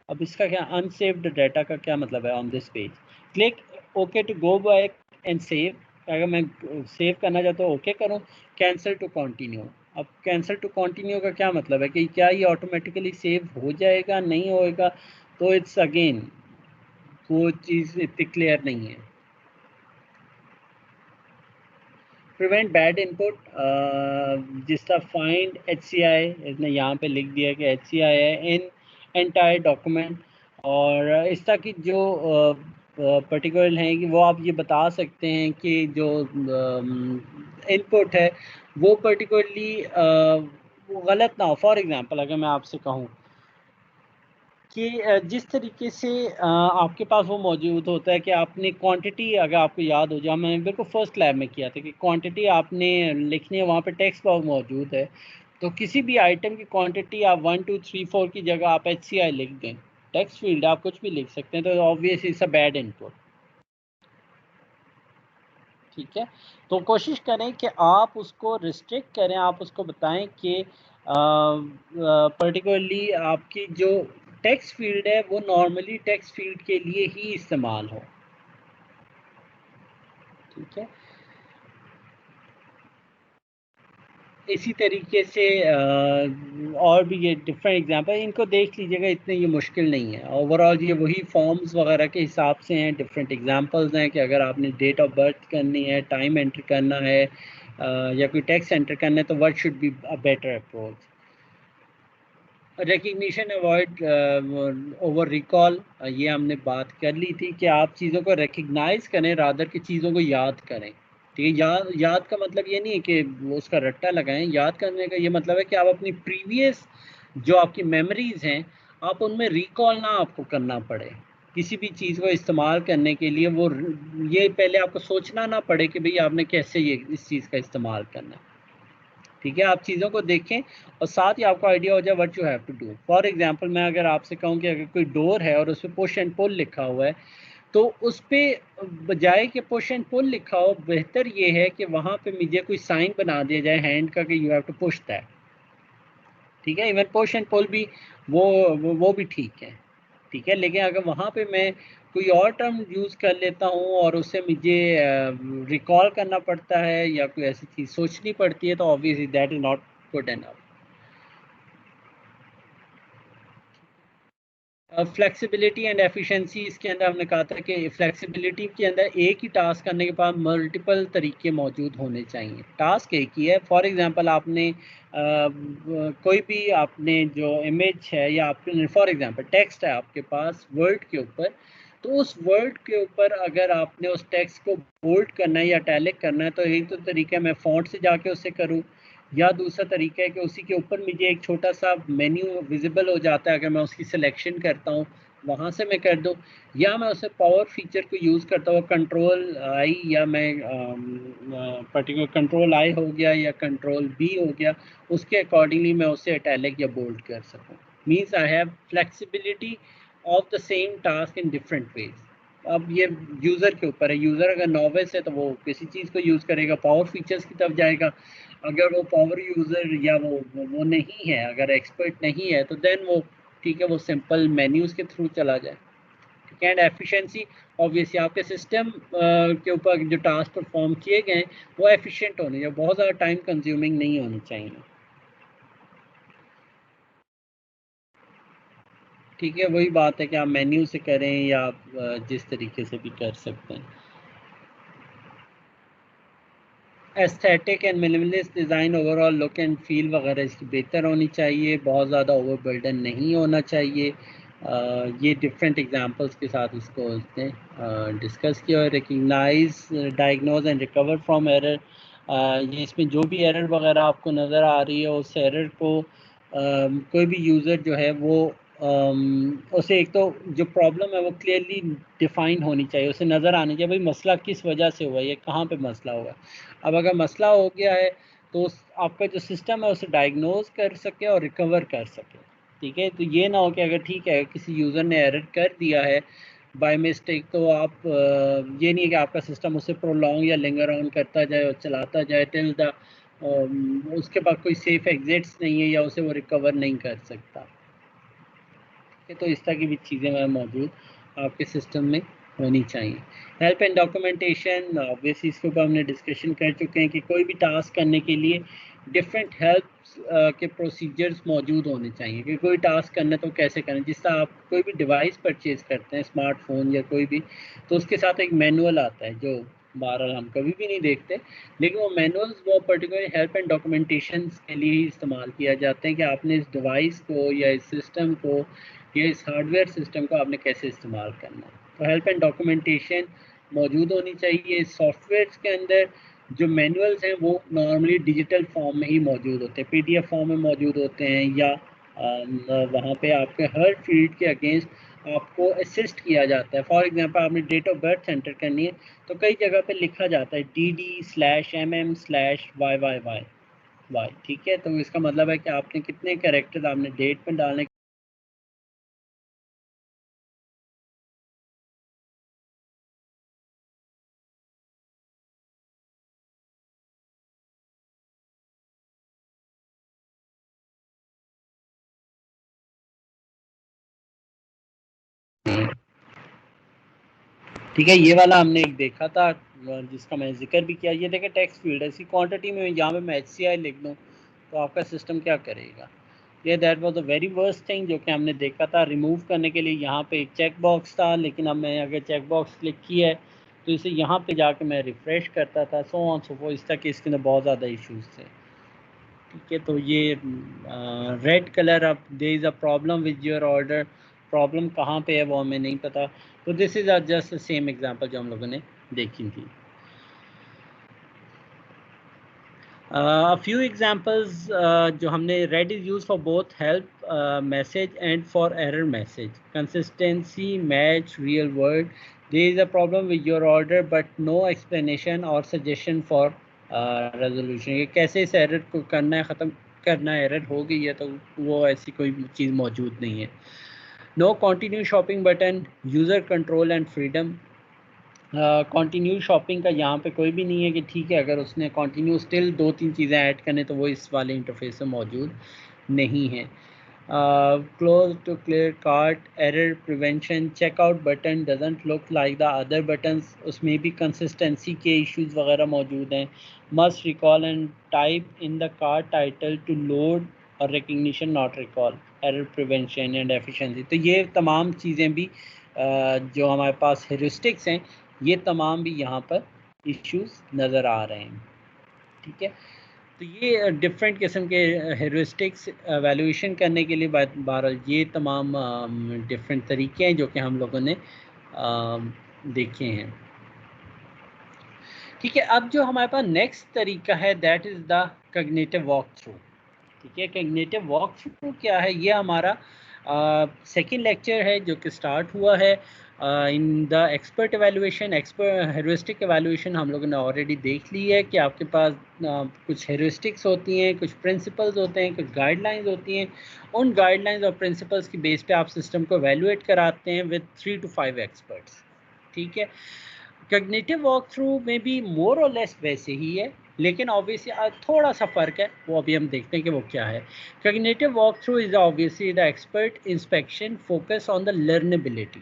अब इसका क्या अनसेव्ड डाटा का क्या मतलब है on this page, click okay to go back and save. अगर मैं सेव करना चाहता हूँ ओके करूँ, कैंसिल टू कंटिन्यू। अब कैंसिल टू कंटिन्यू का क्या मतलब है कि क्या ये ऑटोमेटिकली सेव हो जाएगा, नहीं होएगा, तो इट्स अगेन वो चीज़ इतनी क्लियर नहीं है। प्रिवेंट बैड इनपुट, जिस तरह फाइंड HCI, इसने यहाँ पे लिख दिया कि HCI है इन एंटायर डॉक्यूमेंट, और इस तरह की जो पर्टिकुलर हैं कि वो आप ये बता सकते हैं कि जो इनपुट है वो पर्टिकुलरली गलत ना हो। फॉर एग्जांपल अगर मैं आपसे कहूँ कि जिस तरीके से आपके पास वो मौजूद होता है कि आपने क्वांटिटी, अगर आपको याद हो जाए, मैंने बिल्कुल फर्स्ट लैब में किया था कि क्वांटिटी आपने लिखनी है, वहाँ पे टेक्स्ट बॉक्स मौजूद है, तो किसी भी आइटम की क्वांटिटी आप 1 2 3 4 की जगह आप HCI लिख दें, टेक्स्ट फील्ड आप कुछ भी लिख सकते हैं, तो obvious it's a bad input, ठीक है। तो कोशिश करें कि आप उसको रिस्ट्रिक्ट करें, आप उसको बताएं कि पर्टिकुलरली आपकी जो टेक्स्ट फील्ड है वो नॉर्मली टेक्स्ट फील्ड के लिए ही इस्तेमाल हो, ठीक है। इसी तरीके से और भी ये डिफरेंट एग्जांपल, इनको देख लीजिएगा, इतने ये मुश्किल नहीं है। ओवरऑल ये वही फॉर्म्स वगैरह के हिसाब से हैं, डिफरेंट एग्जांपल्स हैं कि अगर आपने डेट ऑफ बर्थ करनी है, टाइम एंटर करना है या कोई टेक्स्ट एंटर करना है, तो what should be a better approach. Recognition avoid over recall, ये हमने बात कर ली थी कि आप चीज़ों को रिकग्नाइज करें रादर कि चीज़ों को याद करें, ठीक है। याद का मतलब ये नहीं है कि उसका रट्टा लगाएं, याद करने का ये मतलब है कि आप अपनी प्रीवियस जो आपकी मेमोरीज हैं आप उनमें रिकॉल ना आपको करना पड़े किसी भी चीज़ को इस्तेमाल करने के लिए, वो ये पहले आपको सोचना ना पड़े कि भाई आपने कैसे ये इस चीज़ का इस्तेमाल करना है, ठीक है। आप चीज़ों को देखें और साथ ही आपको आइडिया हो जाए what you have to do. For example मैं अगर आपसे कहूँ कि अगर कोई डोर है और उस पर पुश एंड पुल लिखा हुआ है, तो उस पे बजाय कि पुश एंड पुल लिखा हो, बेहतर ये है कि वहाँ पे मुझे कोई साइन बना दिया जाए हैंड का कि you have to push that, ठीक है। इवन पुश एंड पुल भी वो भी ठीक है, ठीक है। लेकिन अगर वहाँ पे मैं कोई और टर्म यूज़ कर लेता हूँ और उससे मुझे रिकॉल करना पड़ता है या कोई ऐसी चीज़ सोचनी पड़ती है, तो obviously that is not good enough. Flexibility and efficiency, इसके अंदर हमने कहा था कि फ्लेक्सिबिलिटी के अंदर एक ही टास्क करने के बाद मल्टीपल तरीके मौजूद होने चाहिए। टास्क एक ही है, फॉर एग्जांपल आपने कोई भी आपने जो इमेज है या आपने फॉर एग्जांपल टेक्स्ट है आपके पास वर्ड के ऊपर, तो उस वर्ड के ऊपर अगर आपने उस टेक्स्ट को बोल्ड करना है या टैलिक करना है, तो एक तो तरीका है मैं फ़ॉन्ट से जाके उसे करूँ, या दूसरा तरीका है कि उसी के ऊपर मुझे एक छोटा सा मेन्यू विजिबल हो जाता है, अगर मैं उसकी सिलेक्शन करता हूँ वहाँ से मैं कर दूँ, या मैं उसे पावर फीचर को यूज़ करता हूँ कंट्रोल आई, या मैं पर्टिकुलर कंट्रोल आई हो गया या कंट्रोल बी हो गया, उसके अकॉर्डिंगली मैं उसे इटैलिक या बोल्ड कर सकूँ। Means I have flexibility of the same task in different ways. अब ये यूज़र के ऊपर है, यूज़र अगर नॉविस है तो वो किसी चीज़ को यूज़ करेगा, पावर फीचर्स की तरफ जाएगा। अगर वो पावर यूज़र या वो नहीं है, अगर एक्सपर्ट नहीं है, तो देन वो ठीक है, वो सिंपल मेन्यूज़ के थ्रू चला जाए। ठीक है। एंड एफिशिएंसी, ऑब्वियसली आपके सिस्टम के ऊपर जो टास्क परफॉर्म किए गए वो एफिशिएंट होने चाहिए, बहुत ज़्यादा टाइम कंज्यूमिंग नहीं होनी चाहिए। ठीक है, वही बात है कि आप मेन्यू से करें या आप जिस तरीके से भी कर सकते हैं। Aesthetic and minimalist design, overall look and feel वगैरह इसकी बेहतर होनी चाहिए, बहुत ज़्यादा ओवरबर्डन नहीं होना चाहिए। ये डिफरेंट एग्जांपल्स के साथ इसको उसने डिस्कस किया। और recognise, diagnose and recover from error, ये इसमें जो भी एरर वगैरह आपको नज़र आ रही है उस एरर को कोई भी यूज़र जो है वो उसे एक तो जो प्रॉब्लम है वो क्लियरली डिफाइन होनी चाहिए, उसे नज़र आनी चाहिए भाई मसला किस वजह से हुआ है, ये कहाँ पे मसला हुआ है। अब अगर मसला हो गया है तो आपका जो सिस्टम है उसे डायग्नोज कर सके और रिकवर कर सके। ठीक है, तो ये ना हो कि अगर ठीक है किसी यूज़र ने एरर कर दिया है बाय मिस्टेक, तो आप ये नहीं है कि आपका सिस्टम उसे प्रोलॉन्ग या लिंगर ऑन करता जाए और चलाता जाए टिल द उसके बाद कोई सेफ एग्जिट्स नहीं है या उसे वो रिकवर नहीं कर सकता। तो इस तरह की भी चीज़ें मौजूद आपके सिस्टम में होनी चाहिए। हेल्प एंड डॉक्यूमेंटेशन, ऑब्वियसली इसके ऊपर हमने डिस्कशन कर चुके हैं कि कोई भी टास्क करने के लिए डिफरेंट हेल्प के प्रोसीजर्स मौजूद होने चाहिए कि कोई टास्क करना तो कैसे करें। जिस तरह आप कोई भी डिवाइस परचेज़ करते हैं, स्मार्टफोन या कोई भी, तो उसके साथ एक मैनुअल आता है जो बहरहाल हम कभी भी नहीं देखते, लेकिन वो मैनुअल्स वो पर्टिकुलर हेल्प एंड डॉक्यूमेंटेशन के लिए ही इस्तेमाल किया जाते हैं कि आपने इस डिवाइस को या इस सिस्टम को या इस हार्डवेयर सिस्टम को आपने कैसे इस्तेमाल करना है। तो हेल्प एंड डॉक्यूमेंटेशन मौजूद होनी चाहिए। सॉफ्टवेयर के अंदर जो मैनुअल्स हैं वो नॉर्मली डिजिटल फॉर्म में ही मौजूद होते हैं, पीडीएफ फॉर्म में मौजूद होते हैं, या वहाँ पे आपके हर फील्ड के अगेंस्ट आपको असिस्ट किया जाता है। फॉर एग्जांपल आपने डेट ऑफ बर्थ एंटर करनी है तो कई जगह पे लिखा जाता है DD/MM/YYY। ठीक है, तो इसका मतलब है कि आपने कितने कैरेक्टर्स आपने डेट में डालने ठीक है। ये वाला हमने एक देखा था जिसका मैंने जिक्र भी किया। ये देखें टेक्स्ट फील्ड है, इसकी क्वांटिटी में यहाँ पे मैं HCI लिख दूँ तो आपका सिस्टम क्या करेगा। ये that was the very worst thing जो कि हमने देखा था। रिमूव करने के लिए यहाँ पे एक चेक बॉक्स था, लेकिन अब मैं अगर चेक बॉक्स क्लिक किया है तो इसे यहाँ पे जाके मैं रिफ़्रेश करता था, सो ऑन सो फोर्थ, इस तरह के इसके अंदर बहुत ज़्यादा इश्यूज़ थे। ठीक है, तो ये रेड कलर, अब there is a problem with your order, problem कहाँ पे है वो हमें नहीं पता। तो this is just the same example जो हम लोगों ने देखी थी। A few examples जो हमने red is use for both help message and for error message. Consistency, match, real word, there is a problem with your order but no explanation or suggestion for resolution. ये कैसे इस error को करना है, ख़त्म करना है, एरर हो गई है तो वो ऐसी कोई चीज़ मौजूद नहीं है। No continue shopping button, user control and freedom. Continue shopping का यहाँ पे कोई भी नहीं है कि ठीक है अगर उसने कंटिन्यू स्टिल 2-3 चीज़ें ऐड करने तो वो इस वाले इंटरफेस में मौजूद नहीं है। close to clear cart, error prevention, checkout button doesn't look like the other buttons, उसमें भी consistency के issues वगैरह मौजूद हैं. Must recall and type in the cart title to load और recognition not recall, error prevention and efficiency. तो ये तमाम चीज़ें भी जो हमारे पास heuristics हैं, ये तमाम भी यहाँ पर issues नज़र आ रहे हैं. ठीक है, तो ये डिफरेंट किस्म के हेरिस्टिक्स वैल्यूएशन करने के लिए बहरहाल ये तमाम डिफरेंट तरीके हैं जो कि हम लोगों ने देखे हैं. ठीक है, अब जो हमारे पास नेक्स्ट तरीका है that is the cognitive walk through. ठीक है, कॉग्निटिव वॉक थ्रू क्या है? ये हमारा सेकंड लेक्चर है जो कि स्टार्ट हुआ है in the expert evaluation. Heuristic evaluation हम लोगों ने ऑलरेडी देख ली है कि आपके पास कुछ हेरिस्टिक्स होती हैं, कुछ प्रिंसिपल्स होते हैं, कुछ गाइडलाइंस होती हैं. उन गाइडलाइंस और प्रिंसिपल्स की बेस पे आप सिस्टम को एवेल्यूएट कराते हैं विद 3 to 5 एक्सपर्ट्स. ठीक है, कॉग्निटिव वॉक थ्रू में भी मोर और लेस वैसे ही है, लेकिन ऑब्वियसली थोड़ा सा फ़र्क है, वो अभी हम देखते हैं कि वो क्या है. Cognitive walk through is obviously the expert inspection focus on the लर्नेबिलिटी.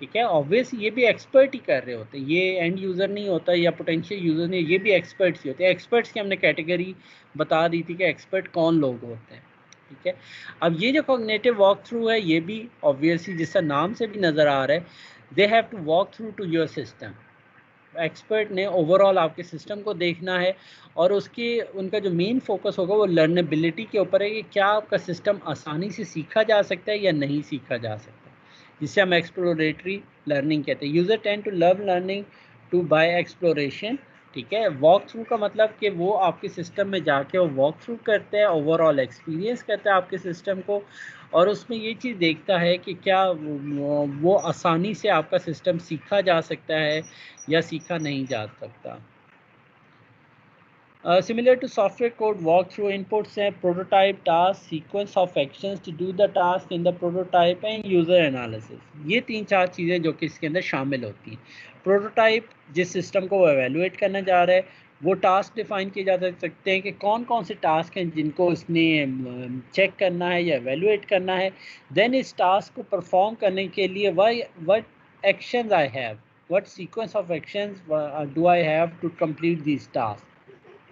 ठीक है, ऑब्वियसली ये भी एक्सपर्ट ही कर रहे होते हैं, ये एंड यूज़र नहीं होता या पोटेंशियल यूज़र नहीं, ये भी एक्सपर्ट्स ही होते हैं. एक्सपर्ट्स की हमने कैटेगरी बता दी थी कि एक्सपर्ट कौन लोग होते हैं. ठीक है, अब ये जो कॉग्निटिव वॉक थ्रू है ये भी ऑब्वियसली जिसका नाम से भी नज़र आ रहा है, they have to walk through to your system. Expert ने ओवरऑल आपके सिस्टम को देखना है और उनका जो मेन फोकस होगा वो लर्नेबिलिटी के ऊपर है कि क्या आपका सिस्टम आसानी से सीखा जा सकता है या नहीं सीखा जा सकता, जिसे हम एक्सप्लोरेटरी लर्निंग कहते हैं. User tend to love learning to by exploration. ठीक है, वॉक थ्रू का मतलब कि वो आपके सिस्टम में जाके वो वॉक थ्रू करते हैं, ओवरऑल एक्सपीरियंस करते हैं आपके सिस्टम को, और उसमें ये चीज़ देखता है कि क्या वो आसानी से आपका सिस्टम सीखा जा सकता है या सीखा नहीं जा सकता. Similar to software code, walkthrough inputs हैं prototype, task, sequence of actions to do the task in the prototype and user analysis. ये 3-4 चीज़ें जो कि इसके अंदर शामिल होती हैं. प्रोटोटाइप जिस सिस्टम को वो एवेलुएट करना जा रहा है, वो टास्क डिफाइन किए जा सकते हैं कि कौन कौन से टास्क हैं जिनको उसने चेक करना है या एवेलुएट करना है. देन इस टास्क को परफॉर्म करने के लिए what actions I have, what sequence of actions do I have to complete this task.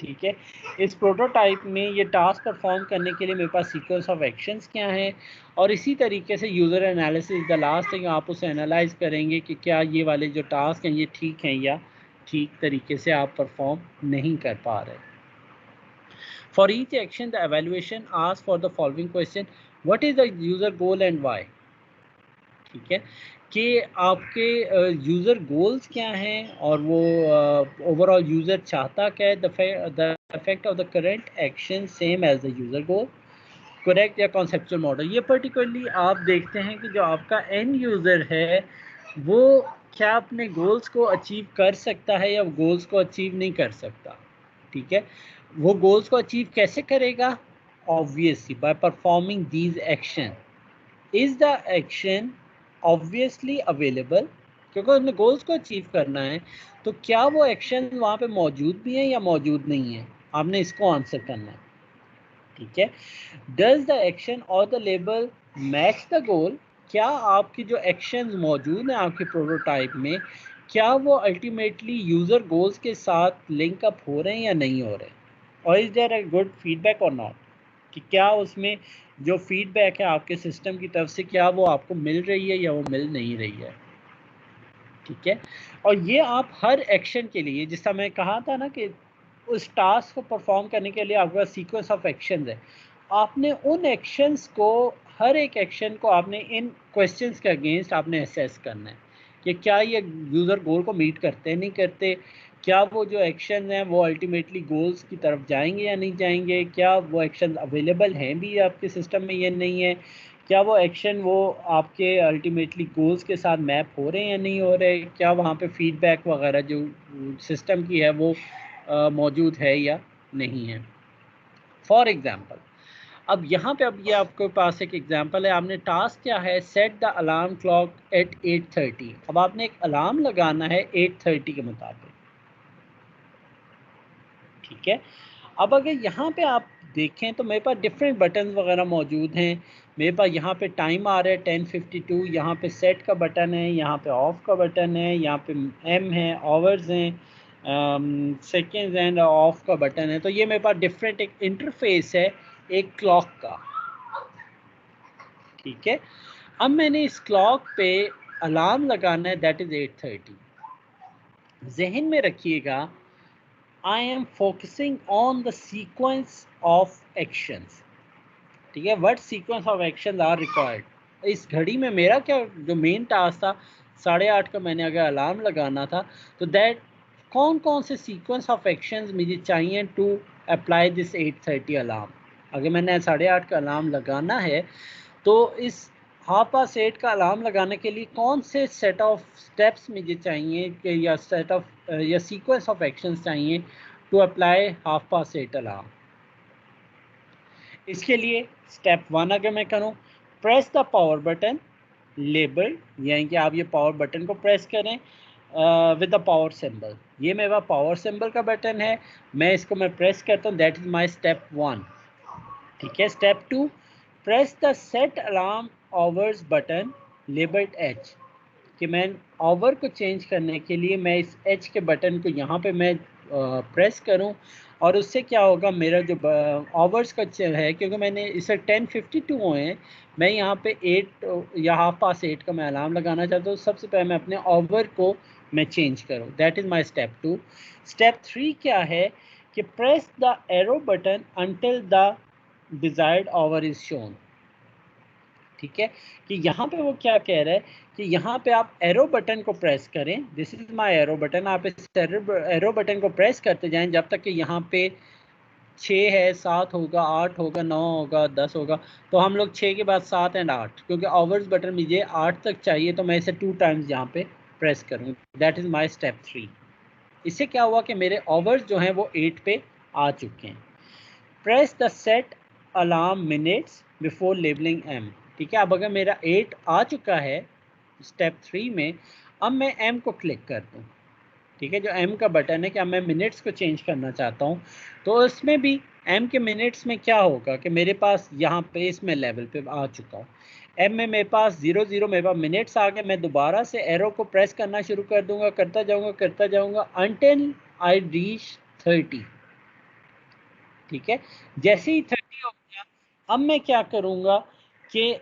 ठीक है, इस प्रोटोटाइप में ये टास्क परफॉर्म करने के लिए मेरे पास सीक्वेंस ऑफ एक्शंस क्या हैं, और इसी तरीके से user analysis the last thing, आप उसे एनालाइज करेंगे कि क्या ये वाले जो टास्क हैं ये ठीक हैं या ठीक तरीके से आप परफॉर्म नहीं कर पा रहे. For each action the evaluation ask for the following question, what is the user goal and why. ठीक है, कि आपके यूज़र गोल्स क्या हैं और वो ओवरऑल यूज़र चाहता क्या है. The effect of the current action same as the user goal, correct या कॉन्सेप्चुअल मॉडल. ये पर्टिकुलरली आप देखते हैं कि जो आपका एंड यूज़र है वो क्या अपने गोल्स को अचीव कर सकता है या गोल्स को अचीव नहीं कर सकता. ठीक है, वो गोल्स को अचीव कैसे करेगा? Obviously by performing these action. Is the action obviously available, क्योंकि उसने गोल्स को अचीव करना है, तो क्या वो एक्शन वहाँ पे मौजूद भी है या मौजूद नहीं है, आपने इसको आंसर करना है. ठीक है, डज द एक्शन और the label match the goal. क्या आपकी जो एक्शंस मौजूद हैं आपके प्रोटोटाइप में, क्या वो अल्टीमेटली यूज़र गोल्स के साथ लिंक अप हो रहे हैं या नहीं हो रहे, और is there a good feedback or not, कि क्या उसमें जो फीडबैक है आपके सिस्टम की तरफ से क्या वो आपको मिल रही है या वो मिल नहीं रही है. ठीक है, और ये आप हर एक्शन के लिए, जिस समय कहा था ना कि उस टास्क को परफॉर्म करने के लिए आपका सीक्वेंस ऑफ एक्शंस है, आपने उन एक्शंस को, हर एक एक्शन को आपने इन क्वेश्चंस के अगेंस्ट आपने असेस करना है कि क्या ये यूज़र गोल को मीट करते हैं नहीं करते, क्या वो जो एक्शन हैं वो अल्टीमेटली गोल्स की तरफ जाएंगे या नहीं जाएंगे, क्या वो एक्शन अवेलेबल हैं भी आपके सिस्टम में या नहीं है, क्या वो एक्शन वो आपके अल्टीमेटली गोल्स के साथ मैप हो रहे हैं या नहीं हो रहे, क्या वहाँ पे फीडबैक वगैरह जो सिस्टम की है वो मौजूद है या नहीं है. फॉर एग्ज़ाम्पल, अब यहाँ पे अब ये आपके पास एक एग्जांपल है. आपने टास्क क्या है, set the alarm clock at 8:30. अब आपने एक अलार्म लगाना है 8:30 के मुताबिक. ठीक है, अब अगर यहाँ पे आप देखें तो मेरे पास डिफरेंट बटन वगैरह मौजूद हैं। मेरे पास यहाँ पे टाइम आ रहा है 10:52, यहाँ पे सेट का बटन है, यहाँ पे ऑफ का बटन है, यहाँ पे एम है, आवर्स हैं, सेकेंड्स एंड ऑफ का बटन है। तो ये मेरे पास डिफरेंट एक इंटरफेस है एक क्लॉक का, ठीक है। अब मैंने इस क्लॉक पे अलार्म लगाना है, दैट इज़ 8:30। जहन में रखिएगा, I am focusing on the sequence of actions, ठीक है। What sequence of actions are required? इस घड़ी में मेरा क्या जो मेन टास्क था, 8:30 का मैंने अगर अलार्म लगाना था, तो दैट कौन कौन से सीक्वेंस ऑफ एक्शंस मुझे चाहिए टू अप्लाई दिस 8:30 अलार्म। अगर मैंने 8:30 का अलार्म लगाना है तो इस 8:30 का अलार्म लगाने के लिए कौन से सेट ऑफ स्टेप्स मुझे चाहिए कि या सेट ऑफ या सीक्वेंस ऑफ एक्शंस चाहिए टू अप्लाई 8:30 अलार्म। इसके लिए स्टेप 1 अगर मैं करूं, press the power button label, यानी कि आप ये पावर बटन को प्रेस करें विद द पावर सिंबल। ये मेरा पावर सिंबल का बटन है, मैं इसको प्रेस करता हूँ, दैट इज़ माई स्टेप 1, ठीक है। Step 2, press the set alarm hours button labelled H, कि मैं आवर को चेंज करने के लिए मैं इस एच के बटन को यहाँ पे मैं प्रेस करूँ, और उससे क्या होगा, मेरा जो आवर्स का है, क्योंकि मैंने इसे 10:52 हुए हैं, मैं यहाँ पे 8 या 8:30 का मैं अलार्म लगाना चाहता हूँ। सबसे पहले मैं अपने आवर को मैं चेंज करूँ, that is my step 2। Step 3 क्या है कि press the arrow button until the desired our is shown, ठीक है। कि यहाँ पे वो क्या कह रहा है कि यहाँ पे आप एरो बटन को प्रेस करें, this is my arrow button, आप इस एरो बटन को प्रेस करते जाएं जब तक कि यहाँ पे 6 है, 7 होगा, 8 होगा, 9 होगा, 10 होगा। तो हम लोग 6 के बाद 7 एंड 8, क्योंकि आवर्स बटन मुझे 8 तक चाहिए, तो मैं इसे 2 टाइम्स यहाँ पे प्रेस करूँ, दैट इज़ माई स्टेप 3। इससे क्या हुआ कि मेरे आवर्स जो हैं वो 8 पे आ चुके हैं। Press the set alarm minutes before labelling M, ठीक है। अब अगर मेरा 8 आ चुका है स्टेप 3 में, अब मैं एम को क्लिक कर दूँ, ठीक है। जो एम का बटन है कि अब मैं मिनट्स को चेंज करना चाहता हूँ, तो इसमें भी एम के मिनट्स में क्या होगा कि मेरे पास यहाँ पे इसमें लेवल पे आ चुका हूँ। एम में मेरे पास 00 मेरे पास मिनट्स आ गए। मैं दोबारा से एरो को प्रेस करना शुरू कर दूंगा, करता जाऊँगा अनटिल आई रीच 30, ठीक है। जैसे ही 30 हो गया, अब मैं क्या करूँगा कि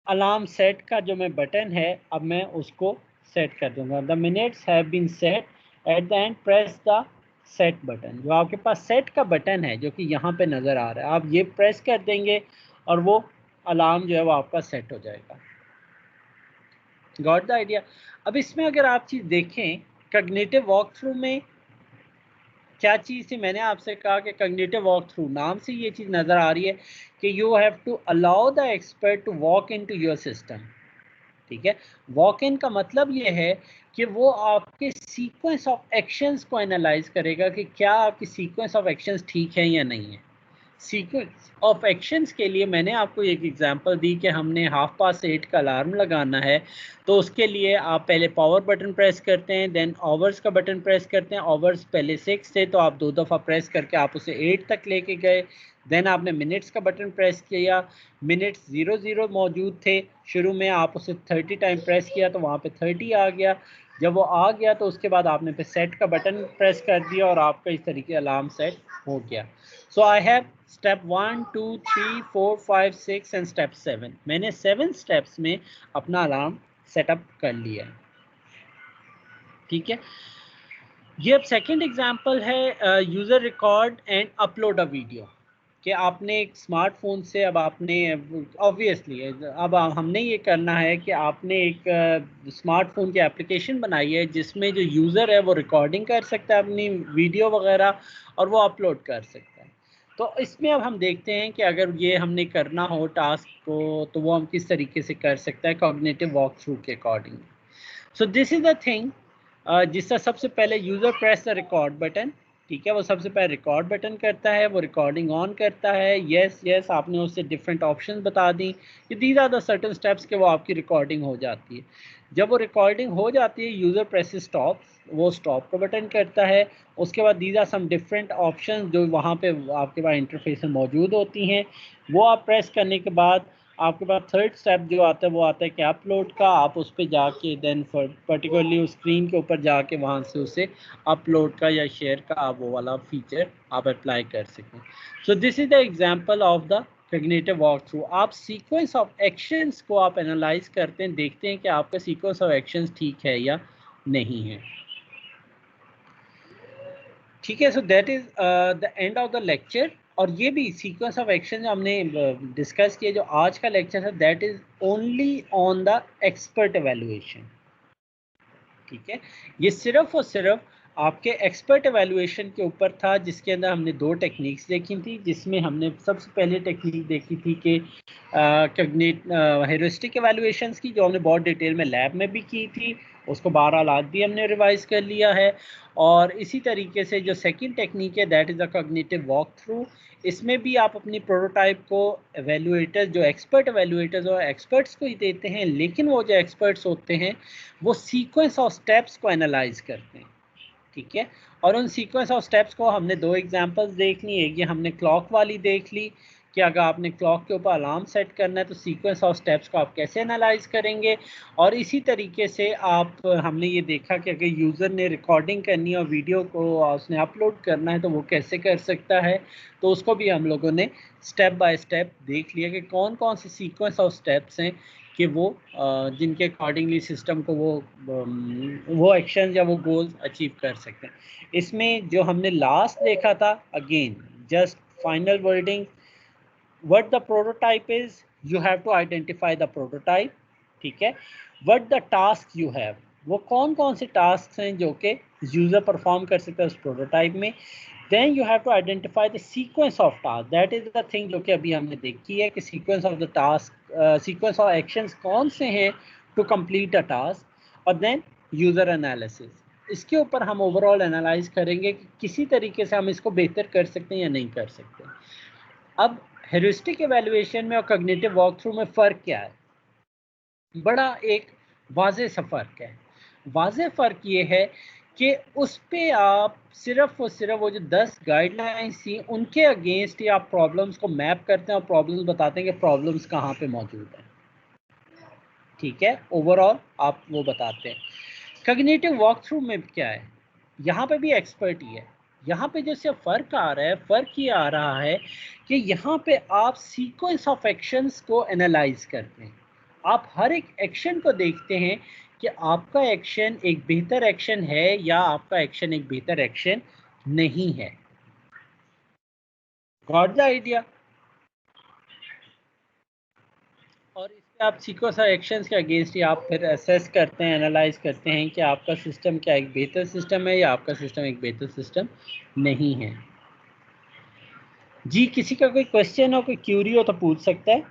अलार्म सेट का जो मैं बटन है, अब मैं उसको सेट कर दूंगा। The minutes have been set, at the end press the set button. जो आपके पास सेट का बटन है जो कि यहाँ पे नज़र आ रहा है, आप ये प्रेस कर देंगे और वो अलार्म जो है वो आपका सेट हो जाएगा। Got the idea. अब इसमें अगर आप चीज़ देखें, कॉग्निटिव वॉक थ्रू में क्या चीज़ थी, मैंने आपसे कहा कि कॉग्निटिव वॉक थ्रू नाम से ये चीज़ नज़र आ रही है कि you have to allow the expert to walk into your system, ठीक है। वॉक इन का मतलब ये है कि वो आपके सीक्वेंस ऑफ एक्शंस को एनालाइज करेगा कि क्या आपकी सीक्वेंस ऑफ एक्शंस ठीक है या नहीं है। सीक्वेंस ऑफ एक्शंस के लिए मैंने आपको एक एग्जांपल दी कि हमने 8:30 का अलार्म लगाना है, तो उसके लिए आप पहले पावर बटन प्रेस करते हैं, देन आवर्स का बटन प्रेस करते हैं। आवर्स पहले 6 थे, तो आप 2 दफ़ा प्रेस करके आप उसे 8 तक लेके गए। देन आपने मिनट्स का बटन प्रेस किया, मिनट्स 00 मौजूद थे शुरू में, आप उसे 30 टाइम प्रेस किया तो वहाँ पे 30 आ गया। जब वो आ गया तो उसके बाद आपने पे सेट का बटन प्रेस कर दिया और आपका इस तरीके अलार्म सेट हो गया। So I have step 1 2 3 4 5 6 and step 7। मैंने 7 स्टेप्स में अपना अलार्म सेटअप कर लिया है, ठीक है। ये अब सेकंड एग्जांपल है user record and upload a video, कि आपने एक स्मार्टफोन से, अब आपने ऑब्वियसली अब हमने ये करना है कि आपने एक स्मार्टफोन की एप्लीकेशन बनाई है जिसमें जो यूज़र है वो रिकॉर्डिंग कर सकता है अपनी वीडियो वगैरह और वो अपलोड कर सकता है। तो इसमें अब हम देखते हैं कि अगर ये हमने करना हो टास्क को, तो वो हम किस तरीके से कर सकते हैं कॉग्निटिव वॉक थ्रू के according. So this is the thing, जिसका सबसे पहले user press the record button, ठीक है, वो सबसे पहले रिकॉर्ड बटन करता है, वो रिकॉर्डिंग ऑन करता है, यस यस आपने उससे डिफरेंट ऑप्शन बता दी कि these are the certain steps के वो आपकी रिकॉर्डिंग हो जाती है। जब वो रिकॉर्डिंग हो जाती है यूज़र प्रेसेस स्टॉप, वो स्टॉप का बटन करता है। उसके बाद these are some different option जो वहाँ पे आपके पास इंटरफेस में मौजूद होती हैं, वो आप प्रेस करने के बाद आपके पास थर्ड स्टेप जो आता है वो आता है कि अपलोड का। आप उस पर जाके देन पर्टिकुलरली उस स्क्रीन के ऊपर जाके वहाँ से उसे अपलोड का या शेयर का आप वो वाला फीचर आप अप्लाई कर सकें। So this is the example of the cognitive walk through. आप सीक्वेंस ऑफ एक्शंस को आप एनालाइज करते हैं, देखते हैं कि आपका सीक्वेंस ऑफ एक्शंस ठीक है या नहीं है। ठीक है, so that is the end of the lecture. और ये भी सीक्वेंस ऑफ एक्शन जो हमने डिस्कस किया, जो आज का लेक्चर है that is only on the expert evaluation. ठीक है, ये सिर्फ और सिर्फ आपके एक्सपर्ट एवेल्युएशन के ऊपर था, जिसके अंदर हमने दो टेक्निक्स देखी थी, जिसमें हमने सबसे पहले टेक्निक देखी थी कि हेरिस्टिक एवेल्युएशंस की, जो हमने बहुत डिटेल में लैब में भी की थी, उसको 12 आज भी हमने रिवाइज कर लिया है। और इसी तरीके से जो सेकंड टेक्निक है that is a cognitive walk through, इसमें भी आप अपनी प्रोटोटाइप को एवेल्युएटर्स, जो एक्सपर्ट एवेल्युएटर्स और एक्सपर्ट्स को ही देते हैं, लेकिन वो जो एक्सपर्ट्स होते हैं वो सीक्वेंस ऑफ स्टेप्स को एनालाइज करते हैं। ठीक है, और उन सीक्वेंस ऑफ स्टेप्स को हमने दो एग्जांपल्स देख ली। एक ये हमने क्लॉक वाली देख ली कि अगर आपने क्लॉक के ऊपर अलार्म सेट करना है तो सीक्वेंस ऑफ स्टेप्स को आप कैसे एनालाइज करेंगे। और इसी तरीके से आप हमने ये देखा कि अगर यूज़र ने रिकॉर्डिंग करनी है और वीडियो को उसने अपलोड करना है तो वो कैसे कर सकता है, तो उसको भी हम लोगों ने स्टेप बाय स्टेप देख लिया कि कौन कौन से सीक्वेंस ऑफ स्टेप्स हैं कि वो जिनके अकॉर्डिंगली सिस्टम को वो एक्शन या वो गोल्स अचीव कर सकते हैं। इसमें जो हमने लास्ट देखा था, again just final wording, what the prototype is, you have to identify the prototype। ठीक है, what the task you have, वो कौन कौन से टास्क हैं जो कि यूज़र परफॉर्म कर सकता है उस प्रोटोटाइप में। then you have to identify the sequence of task, that is the thing जो कि अभी हमने देखी है कि sequence of the task, sequence of actions कौन से हैं to complete a task। और then user analysis, इसके ऊपर हम ओवरऑल एनालाइज करेंगे कि किसी तरीके से हम इसको बेहतर कर सकते हैं या नहीं कर सकते। अब हेरिस्टिक एवेल्युएशन में और कॉग्निटिव वॉक थ्रू में फ़र्क क्या है? बड़ा एक वाज़ेह सा फ़र्क है। वाज़ेह फ़र्क ये है कि उस पे आप सिर्फ़ और सिर्फ वो जो 10 गाइडलाइंस थी उनके अगेंस्ट ही आप प्रॉब्लम्स को मैप करते हैं और प्रॉब्लम्स बताते हैं कि प्रॉब्लम्स कहाँ पे मौजूद हैं। ठीक है, ओवरऑल आप वो बताते हैं। कॉग्निटिव वॉक थ्रू में क्या है, यहाँ पे भी एक्सपर्ट ही है। यहाँ पे जैसे फ़र्क आ रहा है, फ़र्क ये आ रहा है कि यहाँ पे आप सीक्वेंस ऑफ एक्शंस को एनालाइज करते हैं। आप हर एक एक्शन को देखते हैं कि आपका एक्शन एक बेहतर एक्शन है या आपका एक्शन एक बेहतर एक्शन नहीं है। Got the idea? और इससे आप सीक्वेंस ऑफ एक्शंस के अगेंस्ट ही आप फिर असेस करते हैं, एनालाइज करते हैं कि आपका सिस्टम क्या एक बेहतर सिस्टम है या आपका सिस्टम एक बेहतर सिस्टम नहीं है। जी, किसी का कोई क्वेश्चन हो, कोई क्यूरी हो तो पूछ सकता है।